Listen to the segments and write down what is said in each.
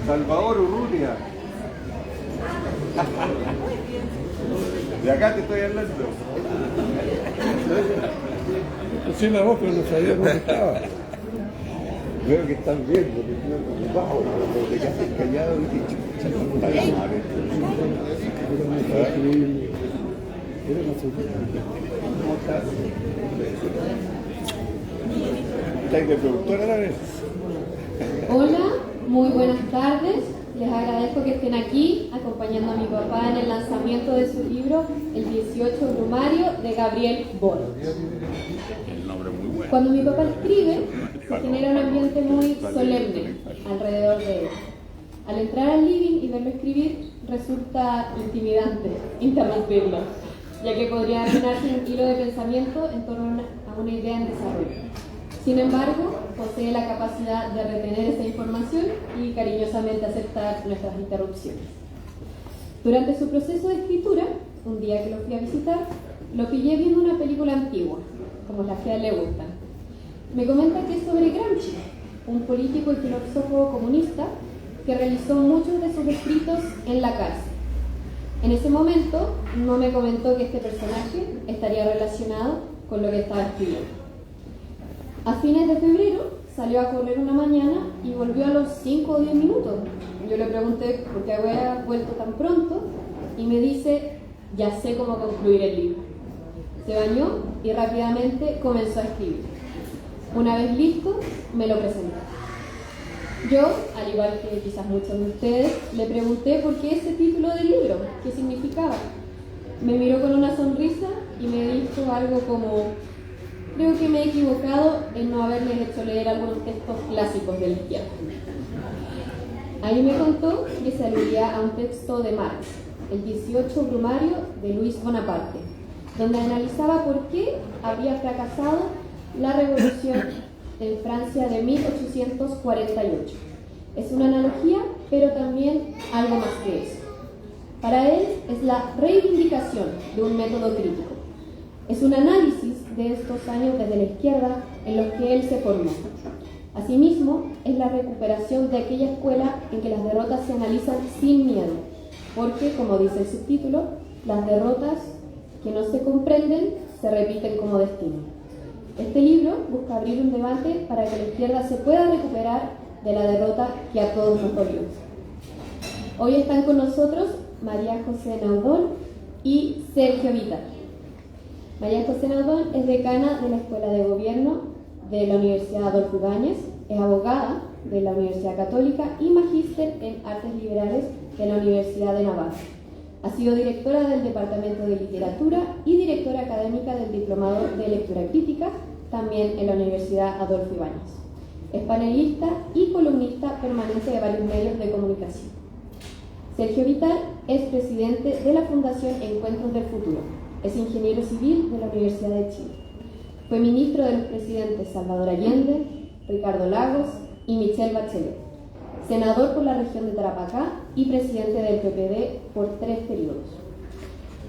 Salvador Urrutia. De acá te estoy hablando. Sí, la voz, pero no sabía dónde estaba. Veo que están bien, porque no bajo, pero te quedaste callado y dicho. ¿Cómo estás? ¿Estás de productora a la vez? Hola, muy buenas tardes. Les agradezco que estén aquí acompañando a mi papá en el lanzamiento de su libro El 18 Brumario de Gabriel Boric. El nombre muy bueno. Cuando mi papá escribe, se genera un ambiente muy solemne alrededor de él. Al entrar al living y verlo escribir, resulta intimidante interrumpirlo, ya que podría arruinarse un hilo de pensamiento en torno a una idea en desarrollo. Sin embargo, posee la capacidad de retener esa información y cariñosamente aceptar nuestras interrupciones. Durante su proceso de escritura, un día que lo fui a visitar, lo pillé viendo una película antigua, como las que a él le gustan. Me comenta que es sobre Gramsci, un político y filósofo comunista que realizó muchos de sus escritos en la cárcel. En ese momento no me comentó que este personaje estaría relacionado con lo que estaba escribiendo. A fines de febrero salió a correr una mañana y volvió a los 5 o 10 minutos. Yo le pregunté por qué había vuelto tan pronto y me dice, ya sé cómo concluir el libro. Se bañó y rápidamente comenzó a escribir. Una vez listo, me lo presentó. Yo, al igual que quizás muchos de ustedes, le pregunté por qué ese título del libro, qué significaba. Me miró con una sonrisa y me dijo algo como: creo que me he equivocado en no haberles hecho leer algunos textos clásicos de la izquierda. Ahí me contó que se aludía a un texto de Marx, el 18 Brumario de Luis Bonaparte, donde analizaba por qué había fracasado la revolución en Francia de 1848. Es una analogía, pero también algo más que eso. Para él es la reivindicación de un método crítico. Es un análisis de estos años desde la izquierda en los que él se formó. Asimismo, es la recuperación de aquella escuela en que las derrotas se analizan sin miedo, porque, como dice el subtítulo, las derrotas que no se comprenden se repiten como destino. Este libro busca abrir un debate para que la izquierda se pueda recuperar de la derrota que a todos nos dolió. Hoy están con nosotros María José Naudón y Sergio Vitar. María José Naudón es decana de la Escuela de Gobierno de la Universidad Adolfo Ibáñez, es abogada de la Universidad Católica y magíster en Artes Liberales de la Universidad de Navarra. Ha sido directora del Departamento de Literatura y directora académica del Diplomado de Lectura Crítica, también en la Universidad Adolfo Ibáñez. Es panelista y columnista permanente de varios medios de comunicación. Sergio Vitar es presidente de la Fundación Encuentros del Futuro. Es ingeniero civil de la Universidad de Chile. Fue ministro de los presidentes Salvador Allende, Ricardo Lagos y Michelle Bachelet. Senador por la región de Tarapacá y presidente del PPD por 3 periodos.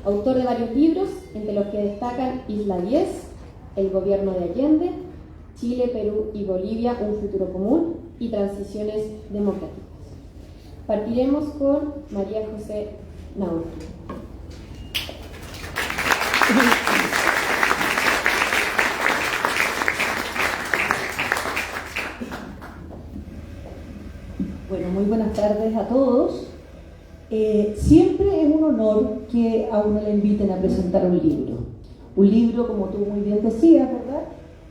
Autor de varios libros, entre los que destacan Isla 10, El gobierno de Allende, Chile, Perú y Bolivia, un futuro común y transiciones democráticas. Partiremos con María José Naudón. Bueno, muy buenas tardes a todos. Siempre es un honor que a uno le inviten a presentar un libro. Un libro, como tú muy bien decías, ¿verdad?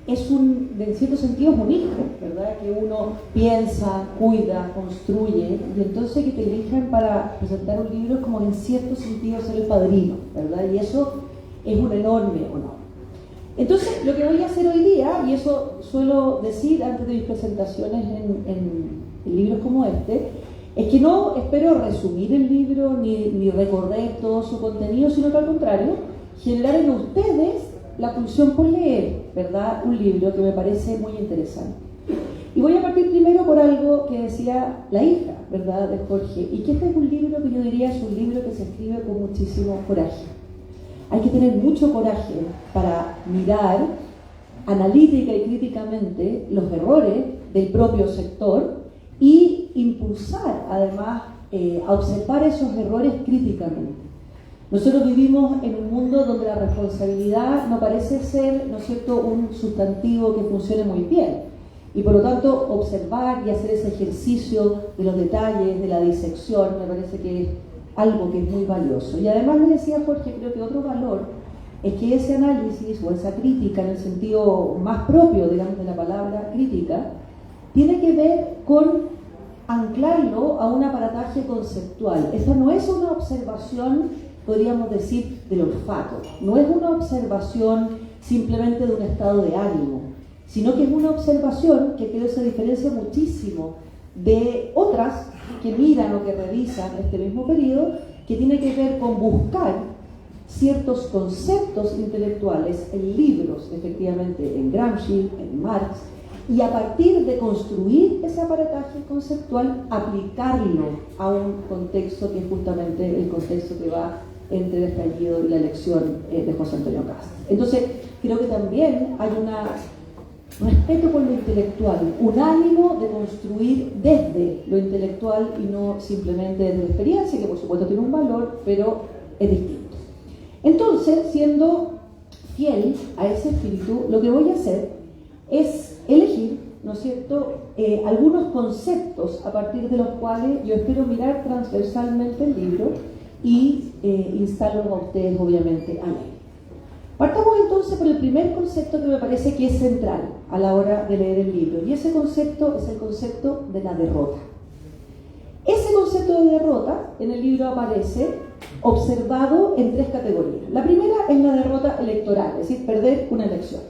En cierto sentido es un hijo, ¿verdad? Que uno piensa, cuida, construye, y entonces que te elijan para presentar un libro es como en cierto sentido ser el padrino, ¿verdad? Y eso es un enorme honor. Entonces, lo que voy a hacer hoy día, y eso suelo decir antes de mis presentaciones en libros como este, es que no espero resumir el libro ni recorrer todo su contenido, sino que al contrario, generar en ustedes la pulsión por leer, ¿verdad? Un libro que me parece muy interesante. Y Y voy a partir primero por algo que decía la hija, ¿verdad?, de Jorge, y que este es un libro que yo diría es un libro que se escribe con muchísimo coraje. Hay que tener mucho coraje para mirar analítica y críticamente los errores del propio sector y impulsar además a observar esos errores críticamente. Nosotros vivimos en un mundo donde la responsabilidad no parece ser, ¿no es cierto?, un sustantivo que funcione muy bien. Y por lo tanto, observar y hacer ese ejercicio de los detalles, de la disección, me parece que es algo que es muy valioso. Y además le decía Jorge, creo que otro valor es que ese análisis o esa crítica en el sentido más propio, digamos, de la palabra crítica, tiene que ver con anclarlo a un aparataje conceptual. Esta no es una observación, podríamos decir, del olfato, no es una observación simplemente de un estado de ánimo, sino que es una observación que creo se diferencia muchísimo de otras que miran o que revisan este mismo periodo, que tiene que ver con buscar ciertos conceptos intelectuales en libros, efectivamente, en Gramsci, en Marx, y a partir de construir ese aparataje conceptual, aplicarlo a un contexto que es justamente el contexto que va entre el estallido y la elección de José Antonio Cast. Entonces, creo que también hay un respeto por lo intelectual, un ánimo de construir desde lo intelectual y no simplemente desde la experiencia, que por supuesto tiene un valor, pero es distinto. Entonces, siendo fiel a ese espíritu, lo que voy a hacer es elegir, ¿no es cierto?, algunos conceptos a partir de los cuales yo espero mirar transversalmente el libro y instarlos a ustedes, obviamente, a leer. Partamos entonces por el primer concepto que me parece que es central a la hora de leer el libro, y ese concepto es el concepto de la derrota. Ese concepto de derrota en el libro aparece observado en tres categorías. La primera es la derrota electoral, es decir, perder una elección.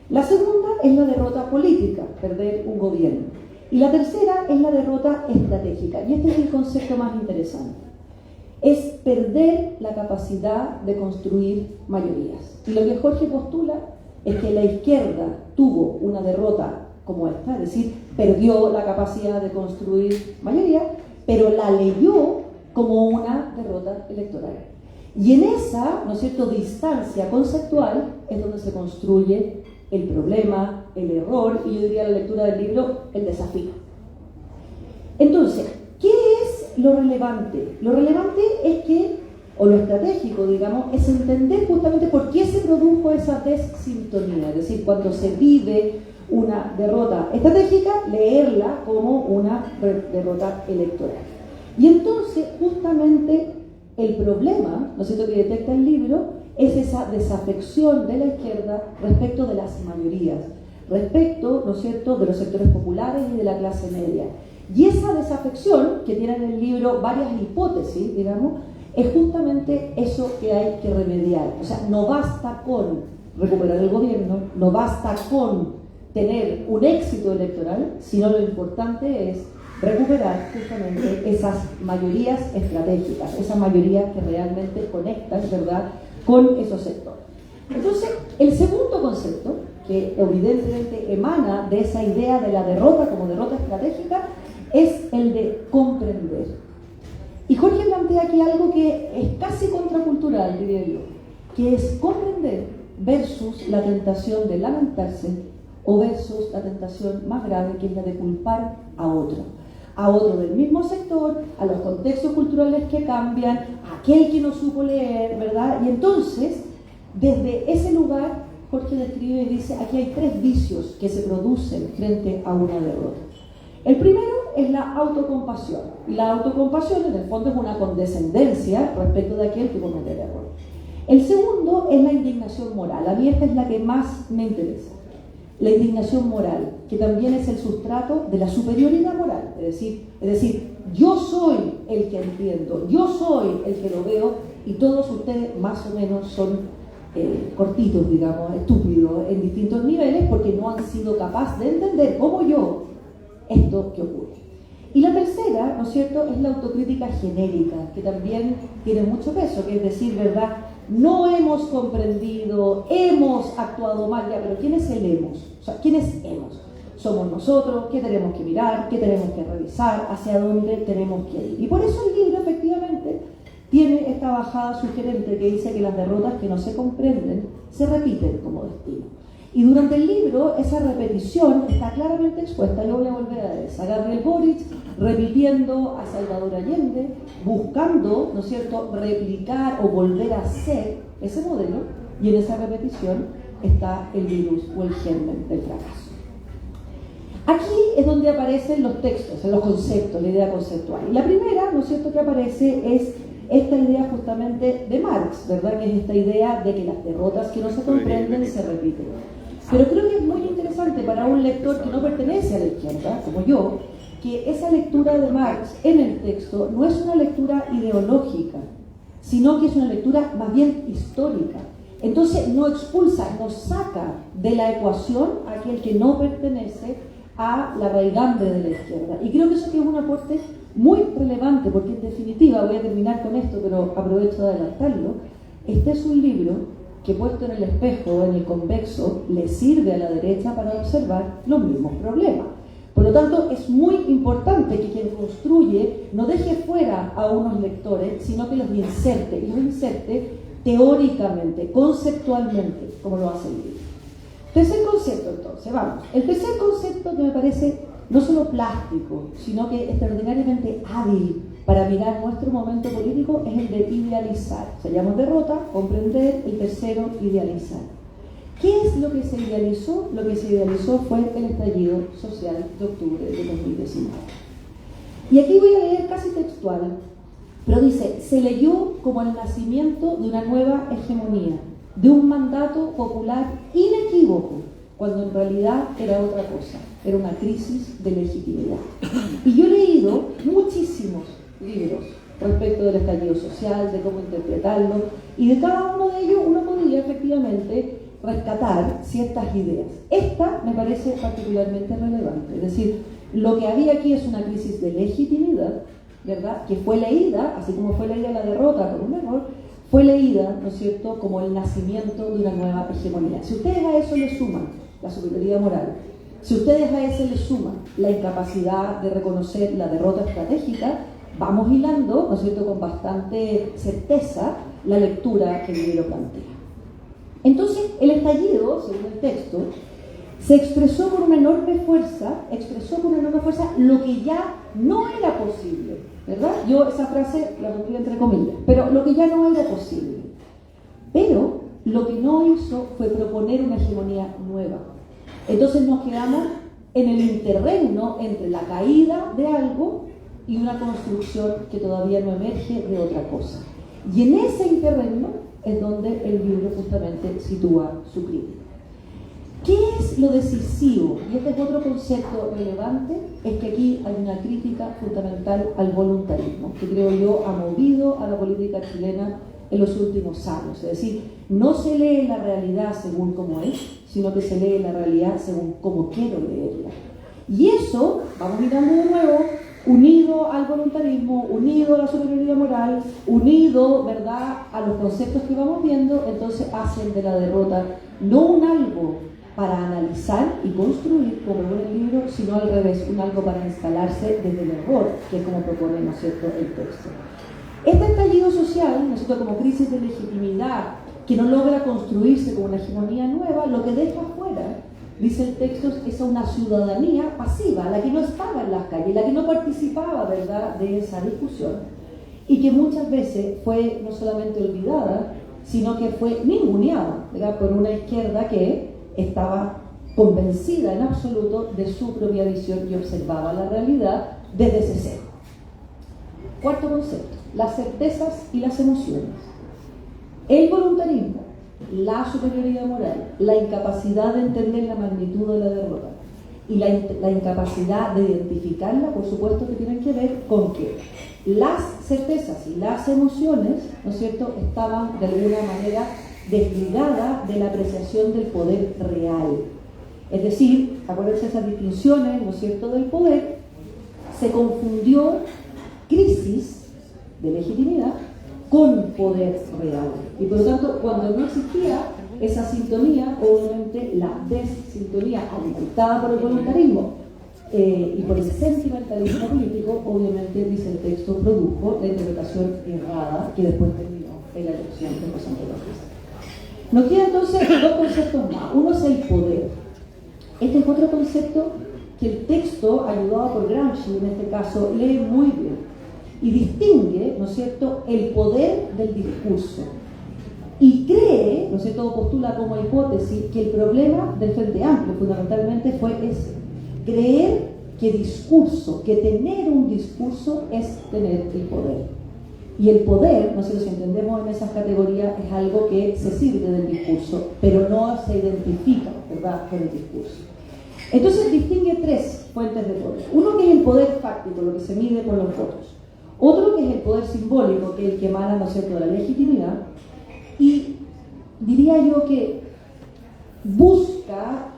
La segunda es la derrota política, perder un gobierno. Y la tercera es la derrota estratégica, y este es el concepto más interesante. Es perder la capacidad de construir mayorías. Y lo que Jorge postula es que la izquierda tuvo una derrota como esta, es decir, perdió la capacidad de construir mayoría, pero la leyó como una derrota electoral. Y en esa, ¿no es cierto?, distancia conceptual es donde se construye el problema, el error, y yo diría la lectura del libro, el desafío. Entonces, ¿qué es lo relevante? Lo relevante es que, o lo estratégico, digamos, es entender justamente por qué se produjo esa desintonía, es decir, cuando se vive una derrota estratégica, leerla como una derrota electoral. Y entonces, justamente, el problema, ¿no es cierto?, que detecta el libro, es esa desafección de la izquierda respecto de las mayorías, respecto, ¿no es cierto?, de los sectores populares y de la clase media. Y esa desafección, que tiene en el libro varias hipótesis, digamos, es justamente eso que hay que remediar. O sea, no basta con recuperar el gobierno, no basta con tener un éxito electoral, sino lo importante es recuperar justamente esas mayorías estratégicas, esas mayorías que realmente conectan, ¿verdad?, con esos sectores. Entonces, el segundo concepto, que evidentemente emana de esa idea de la derrota como derrota estratégica, es el de comprender. Y Jorge plantea aquí algo que es casi contracultural, diría yo, que es comprender versus la tentación de lamentarse o versus la tentación más grave, que es la de culpar a otro del mismo sector, a los contextos culturales que cambian, a aquel que no supo leer, ¿verdad? Y entonces, desde ese lugar, Jorge describe y dice, aquí hay tres vicios que se producen frente a una derrota. El primero es la autocompasión, y la autocompasión en el fondo es una condescendencia respecto de aquel que comete el error. El segundo es la indignación moral, a mí esta es la que más me interesa. La indignación moral, que también es el sustrato de la superioridad moral, es decir, yo soy el que entiendo, yo soy el que lo veo, y todos ustedes más o menos son cortitos, digamos, estúpidos en distintos niveles, porque no han sido capaces de entender como yo esto que ocurre. Y la tercera, ¿no es cierto?, es la autocrítica genérica, que también tiene mucho peso, que es decir, ¿verdad?, no hemos comprendido, hemos actuado mal, ya, pero ¿quién es el hemos? O sea, ¿quiénes hemos? somos nosotros, qué tenemos que mirar, qué tenemos que revisar, hacia dónde tenemos que ir. Y por eso el libro efectivamente tiene esta bajada sugerente que dice que las derrotas que no se comprenden se repiten como destino. Y durante el libro esa repetición está claramente expuesta. Yo voy a volver a esa. Gabriel Boric repitiendo a Salvador Allende, buscando, ¿no es cierto?, replicar o volver a ser ese modelo, y en esa repetición está el virus o el germen del fracaso. Aquí es donde aparecen los textos, los conceptos, la idea conceptual. Y la primera, ¿no es cierto?, que aparece es esta idea justamente de Marx, ¿verdad?, que es esta idea de que las derrotas que no se comprenden se repiten. Pero creo que es muy interesante para un lector que no pertenece a la izquierda, como yo, que esa lectura de Marx en el texto no es una lectura ideológica, sino que es una lectura más bien histórica. Entonces no expulsa, no saca de la ecuación a aquel que no pertenece a la raigambre de la izquierda. Y creo que eso tiene un aporte muy relevante, porque en definitiva, voy a terminar con esto, pero aprovecho de adelantarlo, este es un libro que puesto en el espejo, en el convexo, le sirve a la derecha para observar los mismos problemas. Por lo tanto, es muy importante que quien construye no deje fuera a unos lectores, sino que los inserte, y los inserte teóricamente, conceptualmente, como lo hace el libro. Tercer concepto, entonces, vamos. El tercer concepto que me parece no solo plástico, sino que extraordinariamente hábil para mirar nuestro momento político es el de idealizar. Se llama derrota, comprender, el tercero, idealizar. ¿Qué es lo que se idealizó? Lo que se idealizó fue el estallido social de octubre de 2019. Y aquí voy a leer casi textual, pero dice, se leyó como el nacimiento de una nueva hegemonía, de un mandato popular inequívoco, cuando en realidad era otra cosa, era una crisis de legitimidad. Y yo he leído muchísimos libros respecto del estallido social, de cómo interpretarlo, y de cada uno de ellos uno podría efectivamente rescatar ciertas ideas. Esta me parece particularmente relevante, es decir, lo que había aquí es una crisis de legitimidad, ¿verdad?, que fue leída, así como fue leída la derrota por un error, fue leída, ¿no es cierto?, como el nacimiento de una nueva hegemonía. Si ustedes a eso le suman la superioridad moral, si ustedes a eso le suman la incapacidad de reconocer la derrota estratégica, vamos hilando, ¿no es cierto?, con bastante certeza la lectura que el libro plantea. Entonces, el estallido, según el texto, se expresó con una enorme fuerza, lo que ya no era posible, ¿verdad? Yo esa frase la pondría entre comillas, pero lo que ya no era posible. Pero lo que no hizo fue proponer una hegemonía nueva. Entonces nos quedamos en el interregno entre la caída de algo y una construcción que todavía no emerge de otra cosa. Y en ese interregno es donde el libro justamente sitúa su crítica. ¿Qué es lo decisivo? Y este es otro concepto relevante, es que aquí hay una crítica fundamental al voluntarismo, que creo yo ha movido a la política chilena en los últimos años. Es decir, no se lee la realidad según cómo es, sino que se lee la realidad según cómo quiero leerla. Y eso, vamos mirando de nuevo, unido al voluntarismo, unido a la superioridad moral, unido, ¿verdad?, a los conceptos que vamos viendo, entonces hacen de la derrota no un algo para analizar y construir, como en el libro, sino al revés, un algo para instalarse desde el error, que es como propone, ¿no es cierto?, el texto. Este estallido social, ¿no es cierto?, como crisis de legitimidad, que no logra construirse como una hegemonía nueva, lo que deja fuera, dice el texto, es a una ciudadanía pasiva, la que no estaba en las calles, la que no participaba, ¿verdad?, de esa discusión, y que muchas veces fue no solamente olvidada, sino que fue ninguneada, ¿verdad?, por una izquierda que estaba convencida en absoluto de su propia visión y observaba la realidad desde ese sesgo. Cuarto concepto, las certezas y las emociones. El voluntarismo, la superioridad moral, la incapacidad de entender la magnitud de la derrota y la incapacidad de identificarla, por supuesto que tienen que ver con que las certezas y las emociones, ¿no es cierto?, estaban de alguna manera desligada de la apreciación del poder real. Es decir, acuérdense esas distinciones, ¿no es cierto?, del poder, se confundió crisis de legitimidad con poder real. Y por lo tanto, cuando no existía esa sintonía, obviamente la desintonía alimentada por el voluntarismo y por el sentimentalismo político, obviamente, dice el texto, produjo la interpretación errada que después terminó en la elección de José Antonio Cristo. Nos quedan entonces dos conceptos más. Uno es el poder. Este es otro concepto que el texto, ayudado por Gramsci en este caso, lee muy bien y distingue, ¿no es cierto?, el poder del discurso. Y cree, ¿no es cierto?, postula como hipótesis que el problema del Frente Amplio fundamentalmente fue ese: creer que discurso, que tener un discurso es tener el poder. Y el poder, no sé si entendemos en esas categorías, es algo que se sirve del discurso, pero no se identifica, ¿verdad?, con el discurso. Entonces distingue tres fuentes de poder. Uno que es el poder fáctico, lo que se mide con los votos. Otro que es el poder simbólico, que es el que emana, ¿no es cierto?, de la legitimidad. Y diría yo que busca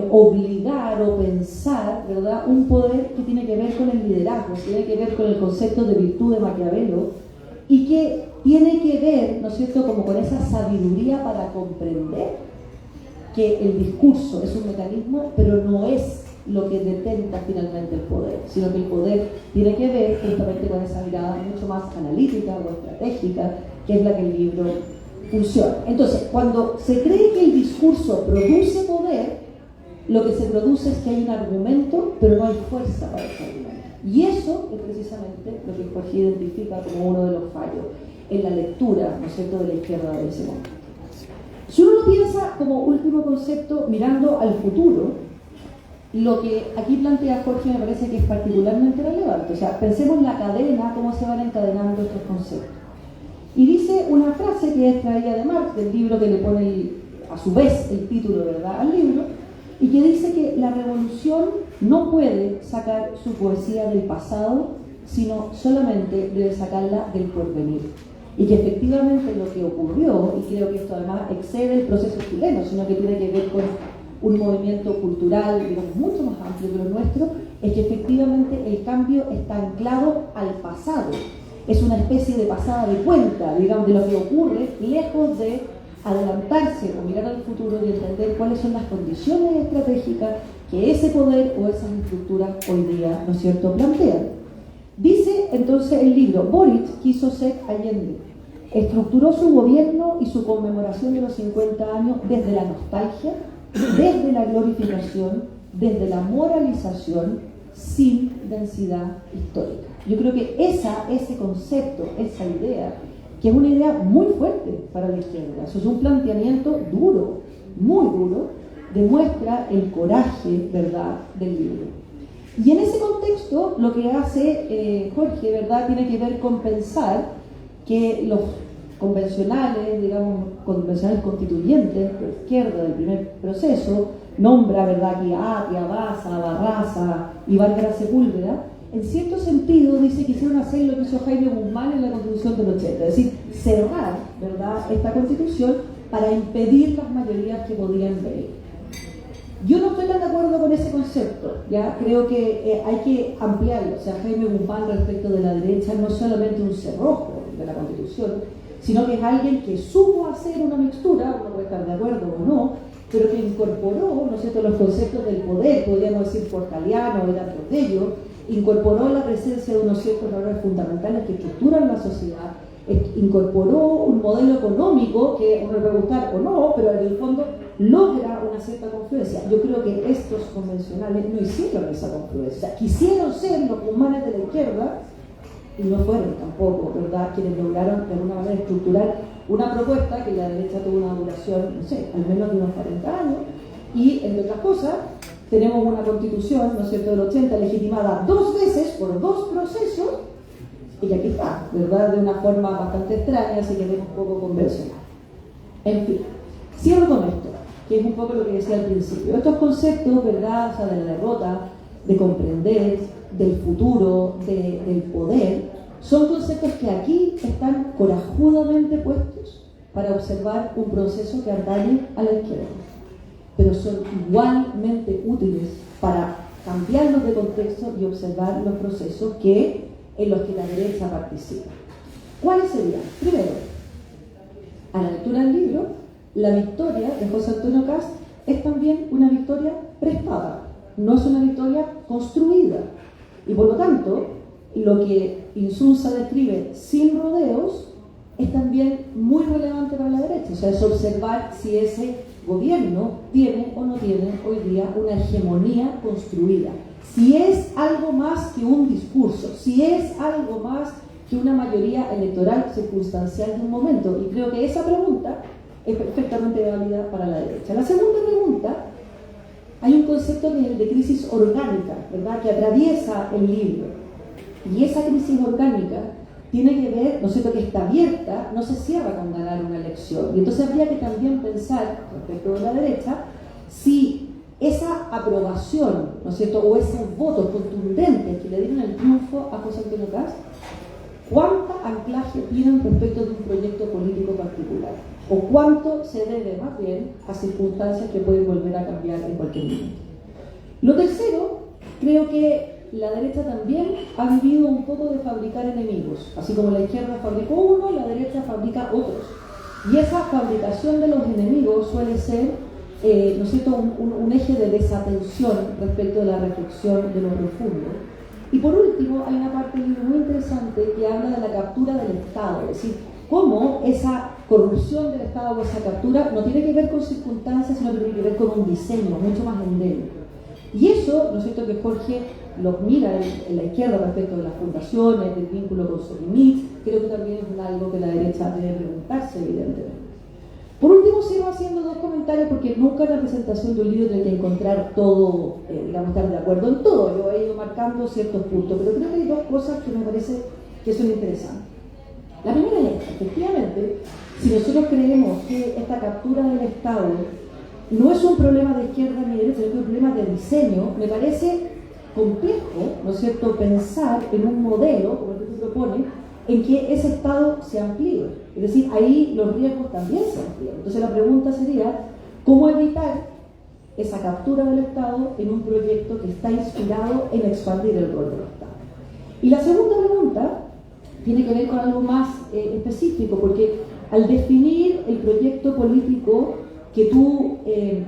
obligar o pensar, ¿verdad?, un poder que tiene que ver con el liderazgo, que tiene que ver con el concepto de virtud de Maquiavelo, y que tiene que ver, ¿no es cierto?, como con esa sabiduría para comprender que el discurso es un mecanismo, pero no es lo que detenta finalmente el poder, sino que el poder tiene que ver justamente con esa mirada mucho más analítica o estratégica, que es la que el libro funciona. Entonces, cuando se cree que el discurso produce poder, lo que se produce es que hay un argumento, pero no hay fuerza para ese argumento. Y eso es precisamente lo que Jorge identifica como uno de los fallos en la lectura, ¿no es cierto?, de la izquierda de ese momento. Si uno lo piensa como último concepto, mirando al futuro, lo que aquí plantea Jorge me parece que es particularmente relevante. O sea, pensemos la cadena, cómo se van encadenando estos conceptos. Y dice una frase que es traída de Marx, del libro que le pone a su vez el título, ¿verdad?, al libro, y que dice que la revolución no puede sacar su poesía del pasado, sino solamente debe sacarla del porvenir. Y que efectivamente lo que ocurrió, y creo que esto además excede el proceso chileno, sino que tiene que ver con un movimiento cultural, digamos, mucho más amplio que lo nuestro, es que efectivamente el cambio está anclado al pasado. Es una especie de pasada de cuenta, digamos, de lo que ocurre, lejos de adelantarse o mirar al futuro y entender cuáles son las condiciones estratégicas que ese poder o esas estructuras hoy día, ¿no es cierto?, plantean. Dice entonces el libro, Boric quiso ser Allende. Estructuró su gobierno y su conmemoración de los 50 años desde la nostalgia, desde la glorificación, desde la moralización, sin densidad histórica. Yo creo que ese concepto, esa idea, que es una idea muy fuerte para la izquierda, eso es un planteamiento duro, muy duro, demuestra el coraje, ¿verdad?, del libro. Y en ese contexto, lo que hace Jorge, ¿verdad?, tiene que ver con pensar que los convencionales, digamos, convencionales constituyentes de la izquierda del primer proceso, nombra, ¿verdad?, aquí a Atria, Baza, Barraza y Bárbara Sepúlveda, en cierto sentido dice que hicieron hacer lo que hizo Jaime Guzmán en la Constitución del 80, es decir, cerrar, ¿verdad?, esta Constitución para impedir las mayorías que podían venir. Yo no estoy tan de acuerdo con ese concepto, ¿ya? Creo que hay que ampliarlo. O sea, Jaime Guzmán respecto de la derecha no es solamente un cerrojo de la Constitución, sino que es alguien que supo hacer una mixtura, uno puede estar de acuerdo o no, pero que incorporó, ¿no es cierto?, los conceptos del poder, podríamos decir portaliano y tantos de ellos, incorporó la presencia de unos ciertos valores fundamentales que estructuran la sociedad, incorporó un modelo económico que uno le puede gustar o no, pero en el fondo logra una cierta confluencia. Yo creo que estos convencionales no hicieron esa confluencia. Quisieron ser los Guzmanes de la izquierda y no fueron tampoco, ¿verdad?, quienes lograron de alguna manera estructurar una propuesta que la derecha tuvo una duración, no sé, al menos de unos 40 años, y entre otras cosas tenemos una constitución, ¿no es cierto?, del 80 legitimada 2 veces por 2 procesos, y aquí está, ¿verdad?, de una forma bastante extraña, si queremos un poco convencional. En fin, cierro con esto, que es un poco lo que decía al principio. Estos conceptos, ¿verdad?, o sea, de la derrota, de comprender, del futuro, del poder, son conceptos que aquí están corajudamente puestos para observar un proceso que atañe a la izquierda, pero son igualmente útiles para cambiarlos de contexto y observar los procesos en los que la derecha participa. ¿Cuáles serían? Primero, a la lectura del libro, la victoria de José Antonio Kast es también una victoria prestada, no es una victoria construida. Y por lo tanto, lo que Insunza describe sin rodeos es también muy relevante para la derecha. O sea, es observar si ese gobierno tiene o no tiene hoy día una hegemonía construida. Si es algo más que un discurso, si es algo más que una mayoría electoral circunstancial de un momento. Y creo que esa pregunta es perfectamente válida para la derecha. La segunda pregunta, hay un concepto que es el de crisis orgánica, ¿verdad?, que atraviesa el libro. Y esa crisis orgánica tiene que ver, ¿no es cierto?, que está abierta, no se cierra con ganar una elección. Y entonces habría que también pensar, respecto de la derecha, si esa aprobación, ¿no es cierto?, o esos votos contundentes que le dieron el triunfo a José Antonio Kast, ¿cuánto anclaje tienen respecto de un proyecto político particular? ¿O cuánto se debe más bien a circunstancias que pueden volver a cambiar en cualquier momento? Lo tercero, creo que la derecha también ha vivido un poco de fabricar enemigos. Así como la izquierda fabricó uno, la derecha fabrica otros. Y esa fabricación de los enemigos suele ser, ¿no es cierto?, un eje de desatención respecto de la reflexión de lo profundo. Y por último, hay una parte del libro muy interesante que habla de la captura del Estado, es decir, cómo esa corrupción del Estado o esa captura no tiene que ver con circunstancias, sino que tiene que ver con un diseño mucho más endémico. Y eso, ¿no es cierto?, que Jorge los mira en la izquierda respecto de las fundaciones, del vínculo con Solymit, creo que también es algo que la derecha debe preguntarse, evidentemente. Por último, sigo haciendo dos comentarios porque nunca en la presentación de un libro tiene que encontrar todo, digamos, estar de acuerdo en todo. Yo he ido marcando ciertos puntos, pero creo que hay dos cosas que me parece que son interesantes. La primera es esta: efectivamente, si nosotros creemos que esta captura del Estado no es un problema de izquierda ni de derecha, sino que es un problema de diseño, me parece complejo, ¿no es cierto?, pensar en un modelo, como el que tú propones, en que ese Estado se amplíe. Es decir, ahí los riesgos también se amplían. Entonces la pregunta sería, ¿cómo evitar esa captura del Estado en un proyecto que está inspirado en expandir el rol del Estado? Y la segunda pregunta tiene que ver con algo más específico, porque al definir el proyecto político que tú,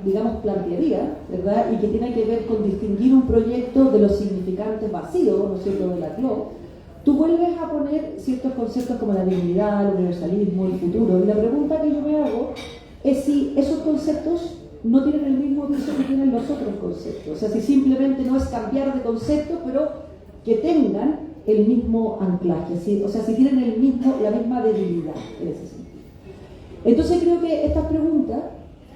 digamos, plantearías, ¿verdad?, y que tiene que ver con distinguir un proyecto de los significantes vacíos, ¿no es cierto?, de la CLO, tú vuelves a poner ciertos conceptos como la dignidad, el universalismo, el futuro. Y la pregunta que yo me hago es si esos conceptos no tienen el mismo peso que tienen los otros conceptos. O sea, si simplemente no es cambiar de concepto, pero que tengan el mismo anclaje. ¿Sí? O sea, si tienen la misma debilidad en ese sentido. Entonces creo que estas preguntas,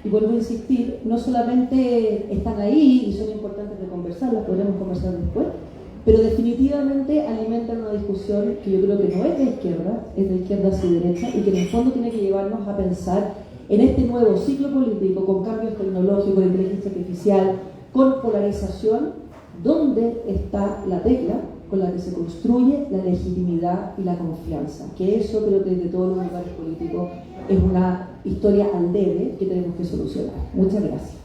y vuelvo a insistir, no solamente están ahí y son importantes de conversar, las podremos conversar después, pero definitivamente alimentan una discusión que yo creo que no es de izquierda, es de izquierdas y derecha, y que en el fondo tiene que llevarnos a pensar en este nuevo ciclo político, con cambios tecnológicos, inteligencia artificial, con polarización, ¿dónde está la tecla con la que se construye la legitimidad y la confianza? Que eso creo que desde todos los lugares políticos es una historia al debe que tenemos que solucionar. Muchas gracias.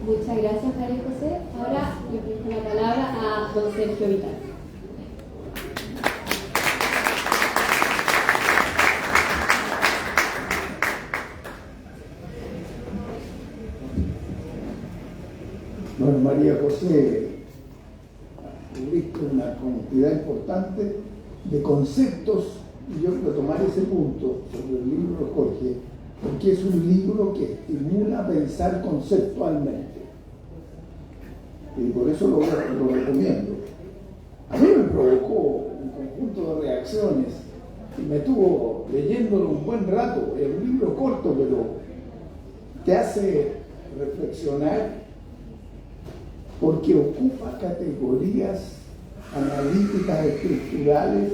Muchas gracias, María José. Ahora le presto la palabra a don Sergio Vital. Bueno, María José, tuviste una cantidad importante de conceptos, y yo quiero tomar ese punto sobre el libro de Jorge, porque es un libro que estimula a pensar conceptualmente. Y por eso lo recomiendo. A mí me provocó un conjunto de reacciones y me estuvo leyéndolo un buen rato. Es un libro corto, pero te hace reflexionar porque ocupa categorías analíticas estructurales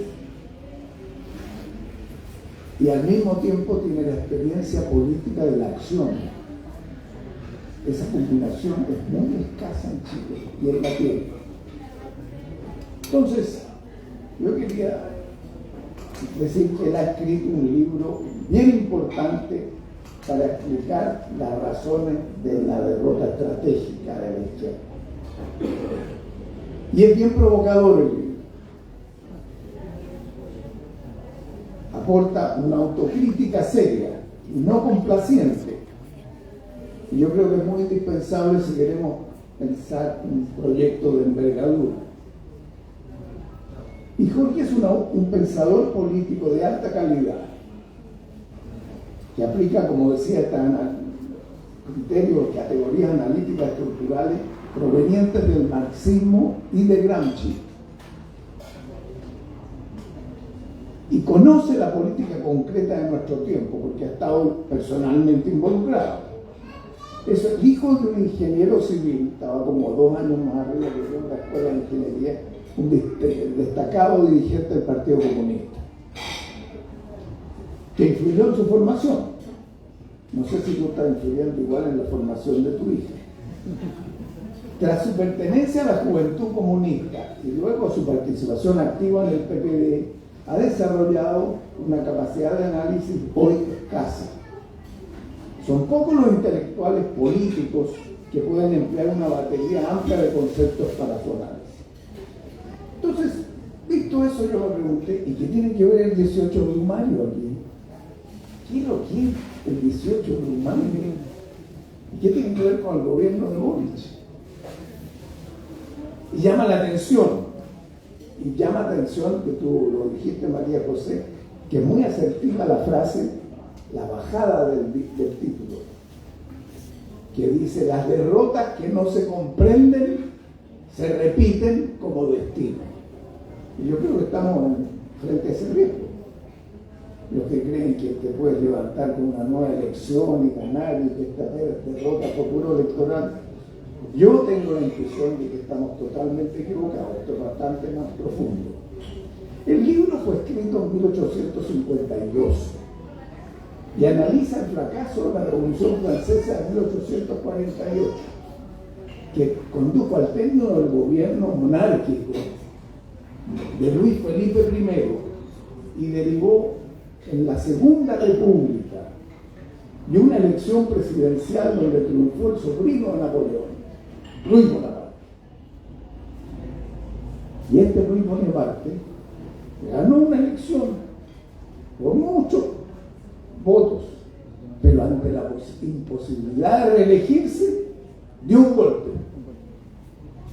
y al mismo tiempo tiene la experiencia política de la acción. Esa combinación es muy escasa en Chile y en la tierra. Entonces, yo quería decir que él ha escrito un libro bien importante para explicar las razones de la derrota estratégica de la izquierda. Y es bien provocador el libro. Aporta una autocrítica seria y no complaciente. Y yo creo que es muy indispensable si queremos pensar un proyecto de envergadura. Y Jorge es un pensador político de alta calidad, que aplica, como decía, criterios, categorías analíticas estructurales provenientes del marxismo y de Gramsci. Y conoce la política concreta de nuestro tiempo, porque ha estado personalmente involucrado. Es el hijo de un ingeniero civil, estaba como 2 años más arriba que yo en la escuela de ingeniería, un destacado dirigente del Partido Comunista, que influyó en su formación. No sé si tú estás influyendo igual en la formación de tu hija. Tras su pertenencia a la Juventud Comunista y luego su participación activa en el PPD, ha desarrollado una capacidad de análisis hoy escasa. Son pocos los intelectuales políticos que pueden emplear una batería amplia de conceptos para su análisis. Entonces, visto eso, yo me pregunté, ¿y qué tiene que ver el 18 de mayo aquí? ¿Quién lo quiere el 18 de mayo? ¿Y qué tiene que ver con el gobierno de Boric? Y llama la atención, que tú lo dijiste, María José, que es muy asertiva la frase, la bajada del título, que dice: las derrotas que no se comprenden se repiten como destino. Y yo creo que estamos frente a ese riesgo. Los que creen que te puedes levantar con una nueva elección y ganar, y que esta derrota fue puro electoral, yo tengo la impresión de que estamos totalmente equivocados. Esto es bastante más profundo. El libro fue escrito en 1852 y analiza el fracaso de la Revolución Francesa de 1848, que condujo al término del gobierno monárquico de Luis Felipe I y derivó en la Segunda República y una elección presidencial donde triunfó el sobrino de Napoleón, Luis Bonaparte. Y este Luis Bonaparte ganó una elección por muchos votos, pero ante la imposibilidad de reelegirse, dio un golpe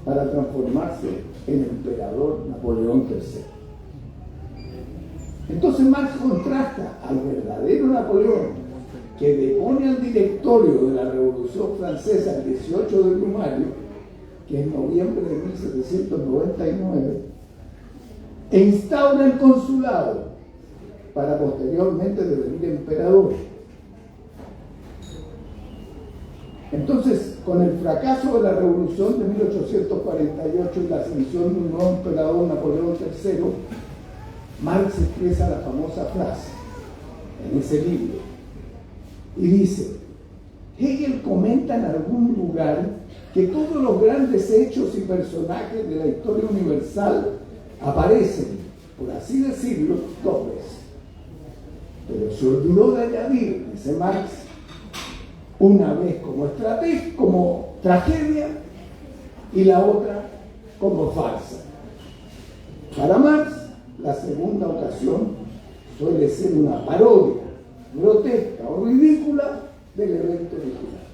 para transformarse en emperador Napoleón III. Entonces Marx contrasta al verdadero Napoleón, que depone al directorio de la Revolución Francesa el 18 de mayo, que es noviembre de 1799, e instaura el consulado para posteriormente devenir emperador. Entonces, con el fracaso de la Revolución de 1848 y la ascensión de un nuevo emperador, Napoleón III, Marx expresa la famosa frase en ese libro y dice: Hegel comenta en algún lugar que todos los grandes hechos y personajes de la historia universal aparecen, por así decirlo, 2 veces. Pero se olvidó de añadir, dice Marx, una vez como tragedia y la otra como farsa. Para Marx, la segunda ocasión suele ser una parodia grotesca o ridícula del evento original.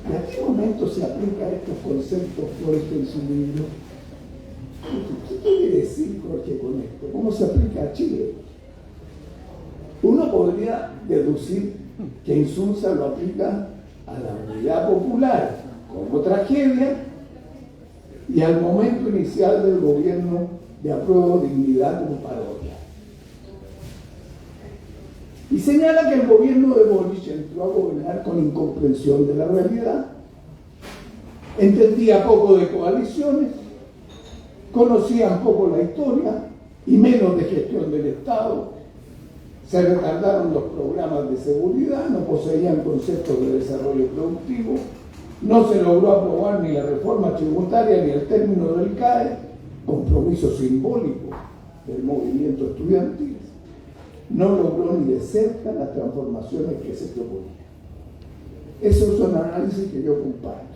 ¿A qué momento se aplica estos conceptos Jorge en su libro? ¿Qué quiere decir Jorge con esto? ¿Cómo se aplica a Chile? Uno podría deducir que Insunza lo aplica a la unidad popular como tragedia y al momento inicial del gobierno de apruebo dignidad como parodia. Y señala que el gobierno de Boric entró a gobernar con incomprensión de la realidad, entendía poco de coaliciones, conocían poco la historia y menos de gestión del Estado, se retardaron los programas de seguridad, no poseían conceptos de desarrollo productivo, no se logró aprobar ni la reforma tributaria ni el término del CAE, compromiso simbólico del movimiento estudiantil, no logró ni de cerca las transformaciones que se proponían. Esos son análisis que yo comparto.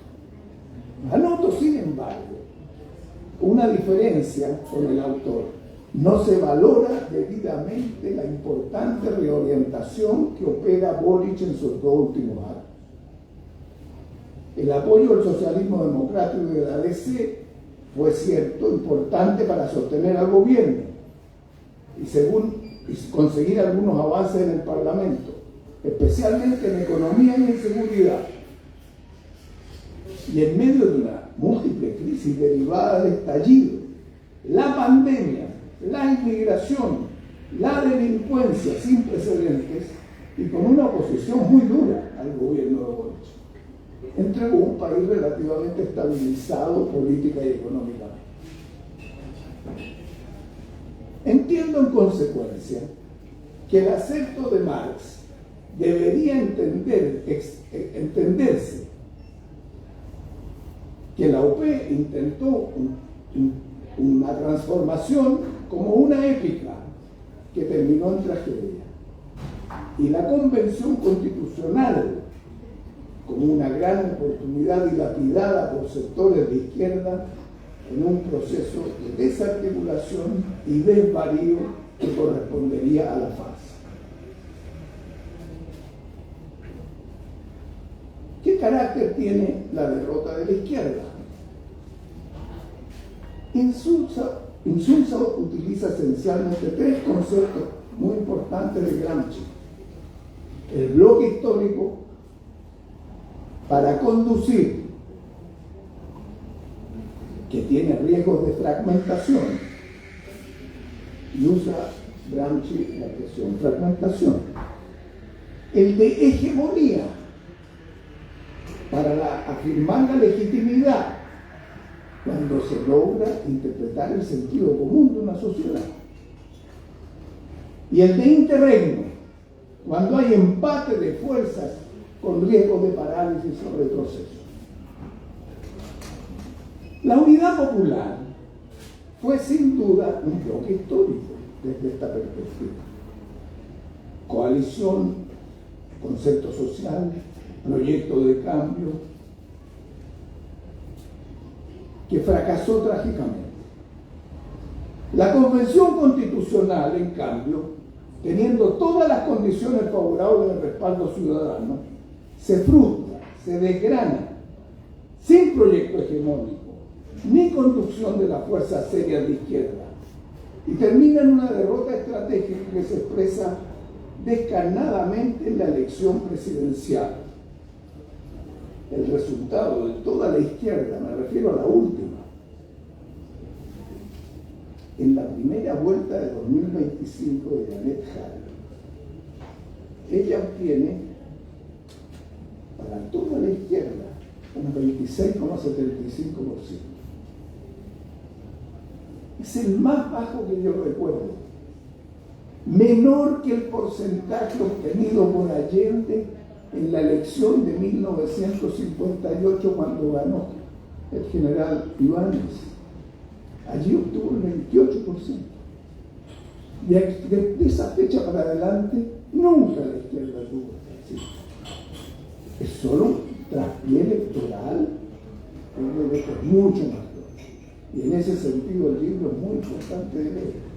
Anoto, sin embargo, una diferencia con el autor. No se valora debidamente la importante reorientación que opera Boric en sus 2 últimos años. El apoyo al socialismo democrático de la DC fue cierto, importante para sostener al gobierno y conseguir algunos avances en el Parlamento, especialmente en economía y en seguridad. Y en medio de una múltiple crisis derivada del estallido, la pandemia, la inmigración, la delincuencia sin precedentes y con una oposición muy dura al gobierno de Boric, entregó un país relativamente estabilizado política y económicamente. Entiendo en consecuencia que el acepto de Marx debería entenderse que la UP intentó una transformación como una épica que terminó en tragedia, y la Convención Constitucional como una gran oportunidad dilapidada por sectores de izquierda en un proceso de desarticulación y desvarío que correspondería a la farsa. ¿Qué carácter tiene la derrota de la izquierda? Insulza utiliza esencialmente 3 conceptos muy importantes de Gramsci: el bloque histórico para conducir, que tiene riesgos de fragmentación, y usa Gramsci la expresión fragmentación; el de hegemonía, para afirmar la legitimidad cuando se logra interpretar el sentido común de una sociedad; y el de interregno, cuando hay empate de fuerzas con riesgo de parálisis o retroceso. La Unidad Popular fue sin duda un bloque histórico desde esta perspectiva. Coalición, concepto social, proyecto de cambio, que fracasó trágicamente. La Convención Constitucional, en cambio, teniendo todas las condiciones favorables del respaldo ciudadano, se frustra, se desgrana, sin proyecto hegemónico, ni conducción de las fuerzas serias de izquierda, y termina en una derrota estratégica que se expresa descarnadamente en la elección presidencial. El resultado de toda la izquierda, me refiero a la última, en la primera vuelta de 2025 de Janet Jara, ella obtiene para toda la izquierda un 26,75%. Es el más bajo que yo recuerdo, menor que el porcentaje obtenido por Allende en la elección de 1958, cuando ganó el general Ibáñez. Allí obtuvo el 28%. Y de esa fecha para adelante, nunca la izquierda tuvo así. Es solo un traspié electoral, que es mucho más grande. Y en ese sentido el libro es muy importante de leer.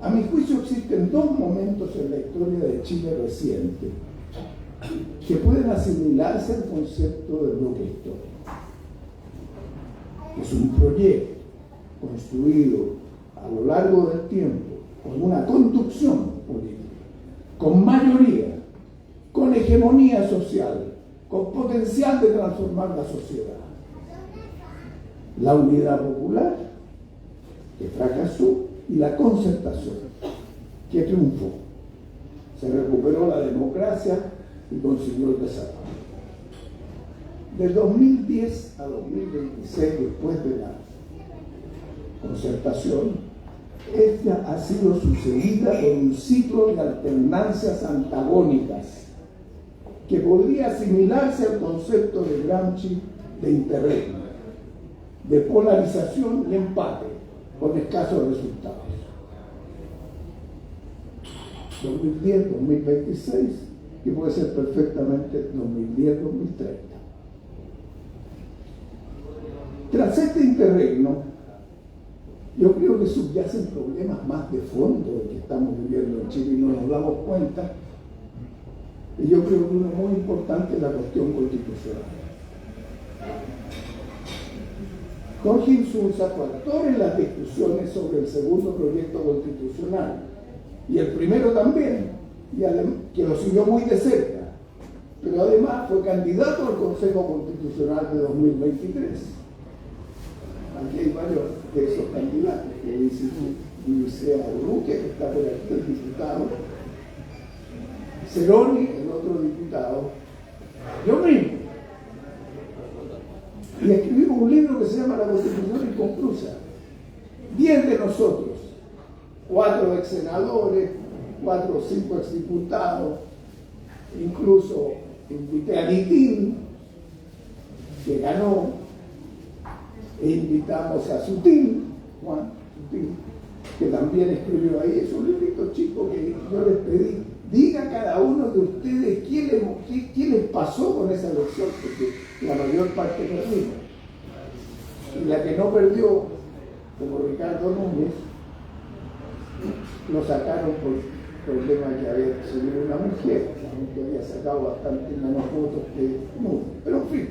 A mi juicio existen 2 momentos en la historia de Chile reciente que pueden asimilarse al concepto del bloque histórico. Es un proyecto construido a lo largo del tiempo con una conducción política, con mayoría, con hegemonía social, con potencial de transformar la sociedad. La Unidad Popular, que fracasó, y la Concertación, que triunfó. Se recuperó la democracia y consiguió el desarrollo. Del 2010 a 2026, después de la Concertación, esta ha sido sucedida por un ciclo de alternancias antagónicas que podría asimilarse al concepto de Gramsci de interregno, de polarización y empate, con escasos resultados. 2010, 2026, y puede ser perfectamente 2010, 2030. Tras este interregno, yo creo que subyacen problemas más de fondo de que estamos viviendo en Chile y no nos damos cuenta. Y yo creo que uno muy importante es la cuestión constitucional. Jorge Insulza fue actor en las discusiones sobre el segundo proyecto constitucional, y el primero también, que lo siguió muy de cerca, pero además fue candidato al Consejo Constitucional de 2023. Aquí hay varios de esos candidatos, que dice Luis Luque, que está por aquí, el diputado, Ceroni, el otro diputado, yo mismo. Y escribimos un libro que se llama La Constitución Inconclusa. 10 de nosotros, 4 ex senadores, 4 o 5 ex diputados, incluso invité a Litín, que ganó, e invitamos a Sutil, Juan Sutil, que también escribió ahí. Es un librito chico que yo les pedí. Diga cada uno de ustedes qué les pasó con esa elección, porque la mayor parte perdimos. Y la que no perdió, como Ricardo Núñez, lo sacaron por problemas que había recibido una mujer, que había sacado bastante menos votos que Núñez. Pero en fin,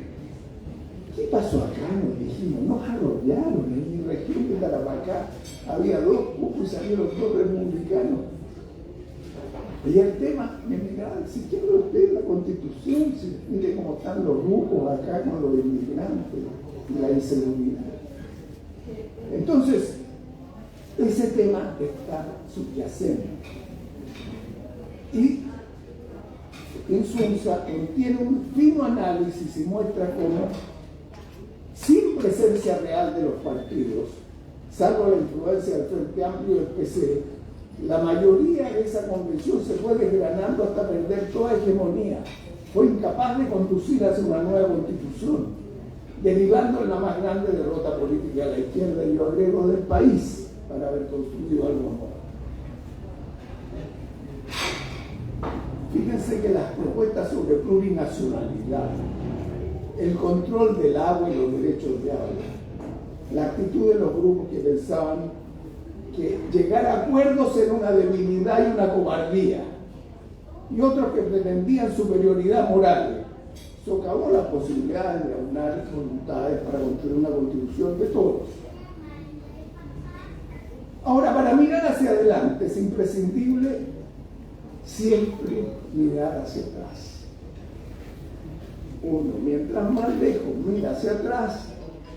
¿qué pasó acá? Nos dijimos, nos arrollaron. En mi región de Tarapacá había 2 cupos y salieron 2 republicanos. Y el tema, me miraba, si quiere usted la Constitución, si mire cómo están los grupos acá con los inmigrantes y la inseguridad. Entonces, ese tema está subyacente. Y Insulza contiene un fino análisis y muestra cómo, sin presencia real de los partidos, salvo la influencia del Frente Amplio y del PC, la mayoría de esa convención se fue desgranando hasta perder toda hegemonía. Fue incapaz de conducir hacia una nueva constitución, derivando en la más grande derrota política de la izquierda, y yo agrego, del país, para haber construido algo nuevo. Fíjense que las propuestas sobre plurinacionalidad, el control del agua y los derechos de agua, la actitud de los grupos que pensaban que llegar a acuerdos era una debilidad y una cobardía, y otros que pretendían superioridad moral, socavó la posibilidad de aunar voluntades para construir una constitución de todos. Ahora, para mirar hacia adelante es imprescindible siempre mirar hacia atrás. Uno, mientras más lejos mira hacia atrás,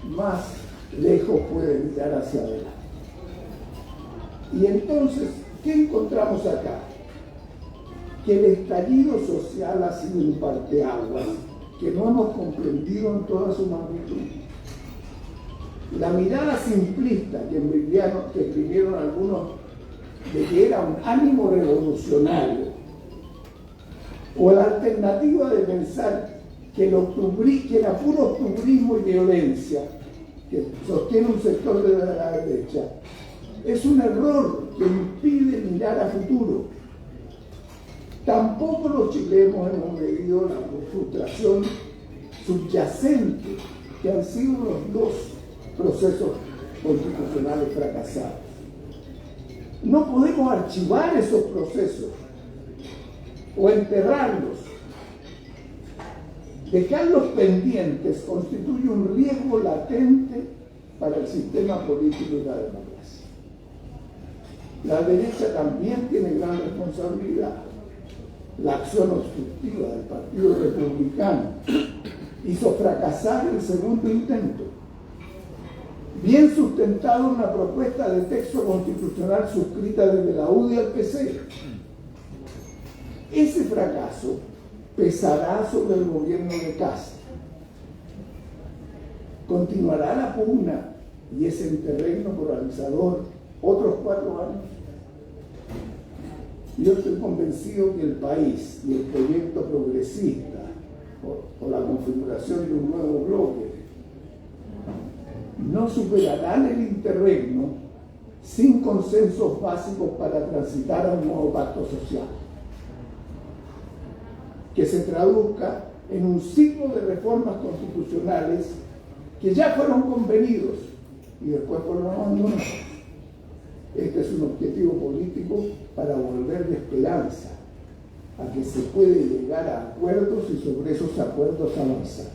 más lejos puede mirar hacia adelante. Y entonces, ¿qué encontramos acá? Que el estallido social ha sido un parteaguas que no hemos comprendido en toda su magnitud. La mirada simplista que escribieron algunos de que era un ánimo revolucionario, o la alternativa de pensar que era puro octubrismo y violencia, que sostiene un sector de la derecha, es un error que impide mirar a futuro. Tampoco los chilenos hemos medido la frustración subyacente que han sido los 2 procesos constitucionales fracasados. No podemos archivar esos procesos o enterrarlos. Dejarlos pendientes constituye un riesgo latente para el sistema político y la democracia. La derecha también tiene gran responsabilidad. La acción obstructiva del Partido Republicano hizo fracasar el segundo intento, bien sustentado en una propuesta de texto constitucional suscrita desde la UDI al PC. Ese fracaso pesará sobre el gobierno de Kast. Continuará la pugna y ese interregno polarizador otros 4 años. Yo estoy convencido que el país y el proyecto progresista o la configuración de un nuevo bloque no superarán el interregno sin consensos básicos para transitar a un nuevo pacto social, que se traduzca en un ciclo de reformas constitucionales que ya fueron convenidos y después fueron abandonados. Este es un objetivo político para volver de esperanza a que se puede llegar a acuerdos y sobre esos acuerdos avanzar.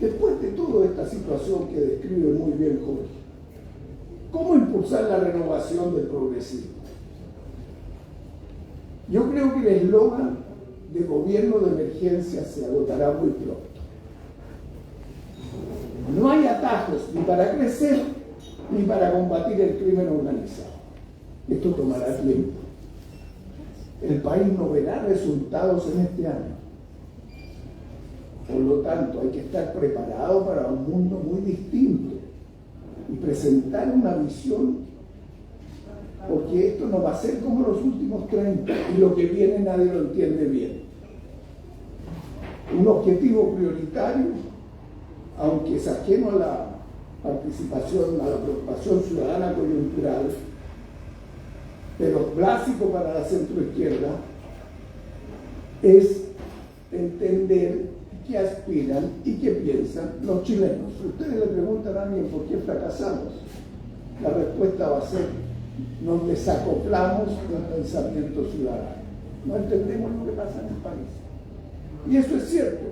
Después de toda esta situación que describe muy bien Jorge, ¿cómo impulsar la renovación del progresismo? Yo creo que el eslogan de gobierno de emergencia se agotará muy pronto. No hay atajos ni para crecer ni para combatir el crimen organizado. Esto tomará tiempo. El país no verá resultados en este año. Por lo tanto, hay que estar preparado para un mundo muy distinto y presentar una visión, porque esto no va a ser como los últimos 30 y lo que viene nadie lo entiende bien. Un objetivo prioritario, aunque es ajeno a la participación, a la preocupación ciudadana coyuntural, pero básico para la centroizquierda, es entender qué aspiran y qué piensan los chilenos. Si ustedes le preguntan a alguien por qué fracasamos, la respuesta va a ser: nos desacoplamos del pensamiento ciudadano. No entendemos lo que pasa en el país. Y eso es cierto,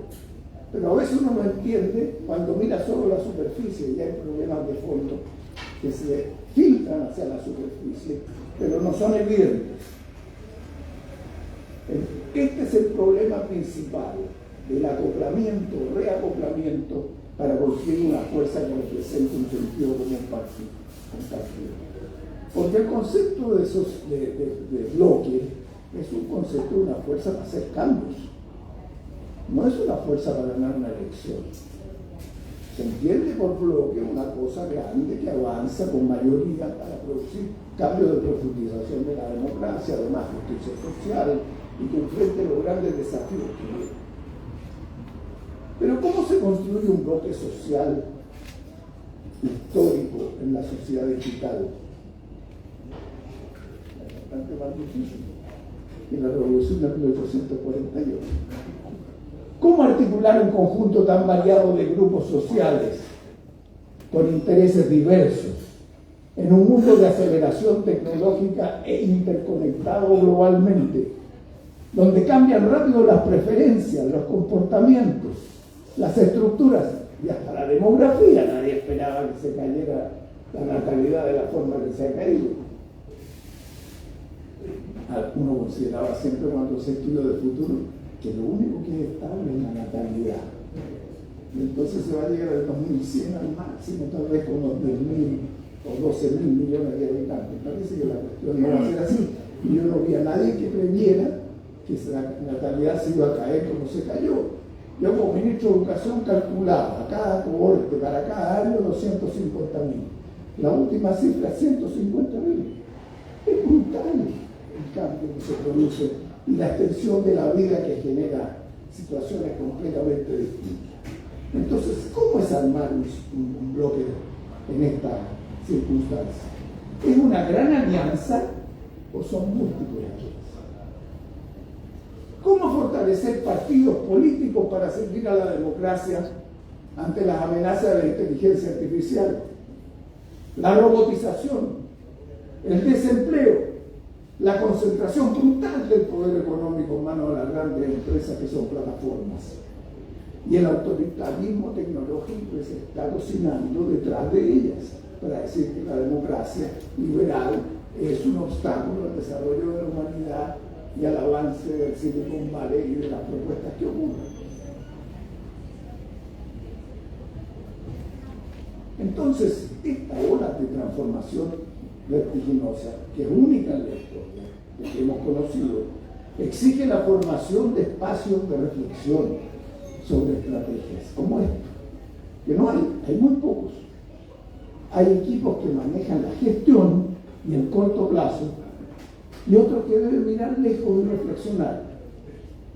pero a veces uno no entiende cuando mira solo la superficie y hay problemas de fondo que se filtran hacia la superficie, pero no son evidentes. Este es el problema principal del acoplamiento, reacoplamiento, para conseguir una fuerza que represente un sentido común compartido. Porque el concepto de bloque es un concepto de una fuerza para hacer cambios. No es una fuerza para ganar una elección. Se entiende por bloque una cosa grande que avanza con mayoría para producir cambios de profundización de la democracia, de más justicia social y que enfrente los grandes desafíos que vienen. Pero ¿cómo se construye un bloque social histórico en la sociedad digital? Es bastante más difícil que la revolución de 1848. ¿Cómo articular un conjunto tan variado de grupos sociales con intereses diversos en un mundo de aceleración tecnológica e interconectado globalmente, donde cambian rápido las preferencias, los comportamientos, las estructuras y hasta la demografía? Nadie esperaba que se cayera la natalidad de la forma que se ha caído. Uno consideraba siempre cuando se estudia de futuro que lo único que es estable es la natalidad. Y entonces se va a llegar al 2100 al máximo, tal vez con unos 10.000 o 12.000 millones de habitantes. Parece que la cuestión no va a ser así. Y yo no vi a nadie que previera que la natalidad se iba a caer como se cayó. Yo como ministro de Educación calculaba a cada cohorte, para cada año, 250.000. La última cifra, 150.000. Es brutal el cambio que se produce y la extensión de la vida que genera situaciones completamente distintas. Entonces, ¿cómo es armar un bloque en esta circunstancia? ¿Es una gran alianza o son múltiples alianzas? ¿Cómo fortalecer partidos políticos para servir a la democracia ante las amenazas de la inteligencia artificial, la robotización, el desempleo, la concentración brutal del poder económico en manos de las grandes empresas que son plataformas, y el autoritarismo tecnológico que se está cocinando detrás de ellas para decir que la democracia liberal es un obstáculo al desarrollo de la humanidad y al avance del Silicon Valley y de las propuestas que ocurren? Entonces, esta ola de transformación vertiginosa, que es única en la historia, que hemos conocido, exige la formación de espacios de reflexión sobre estrategias como esta, que no hay muy pocos. Hay equipos que manejan la gestión y el corto plazo, y otros que deben mirar lejos y reflexionar.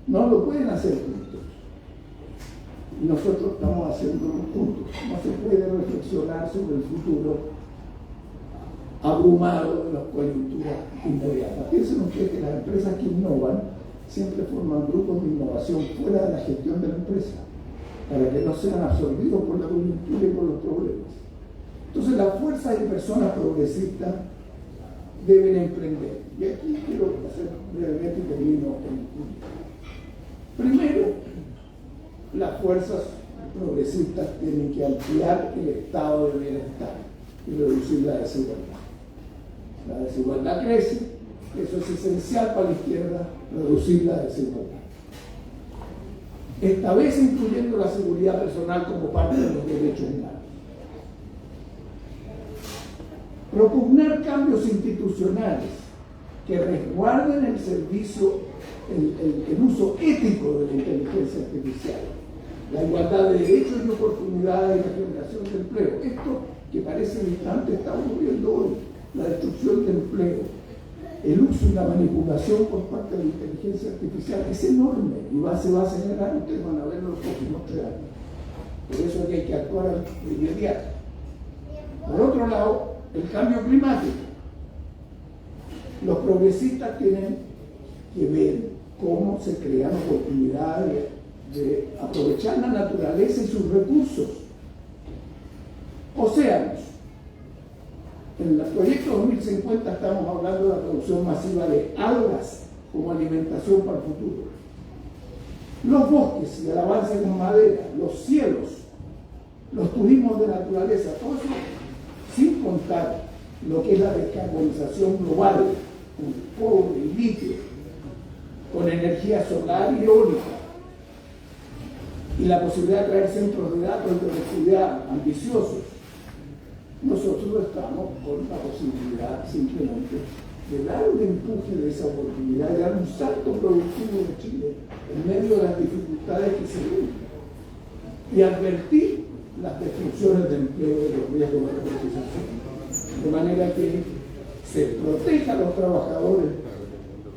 No lo pueden hacer juntos. Y nosotros estamos haciéndolo juntos. No se puede reflexionar sobre el futuro abrumado de las coyunturas inmediatas. Piensen ustedes que las empresas que innovan siempre forman grupos de innovación fuera de la gestión de la empresa, para que no sean absorbidos por la coyuntura y por los problemas. Entonces las fuerzas y personas progresistas deben emprender. Y aquí quiero hacer brevemente y termino el punto. Primero, las fuerzas progresistas tienen que ampliar el estado de bienestar y reducir la desigualdad. La desigualdad crece, eso es esencial para la izquierda, reducir la desigualdad. Esta vez incluyendo la seguridad personal como parte de los derechos humanos. Propugnar cambios institucionales que resguarden el servicio, el uso ético de la inteligencia artificial, la igualdad de derechos y oportunidades y la generación de empleo. Esto que parece distante está ocurriendo hoy, la destrucción de empleo, el uso y la manipulación por parte de la inteligencia artificial es enorme y se va a acelerar, ustedes van a ver en los próximos 3 años. Por eso es que hay que actuar de inmediato. Por otro lado, el cambio climático. Los progresistas tienen que ver cómo se crean oportunidades de aprovechar la naturaleza y sus recursos. Océanos. En el proyecto 2050 estamos hablando de la producción masiva de algas como alimentación para el futuro. Los bosques y el avance con madera, los cielos, los turismos de naturaleza, todo eso sin contar lo que es la descarbonización global, con cobre y litio, con energía solar y eólica, y la posibilidad de traer centros de datos de electricidad ambiciosos. Nosotros estamos con la posibilidad simplemente de dar un empuje de esa oportunidad, de dar un salto productivo de Chile en medio de las dificultades que se ven y advertir las destrucciones de empleo y los riesgos de precarización. De manera que se proteja a los trabajadores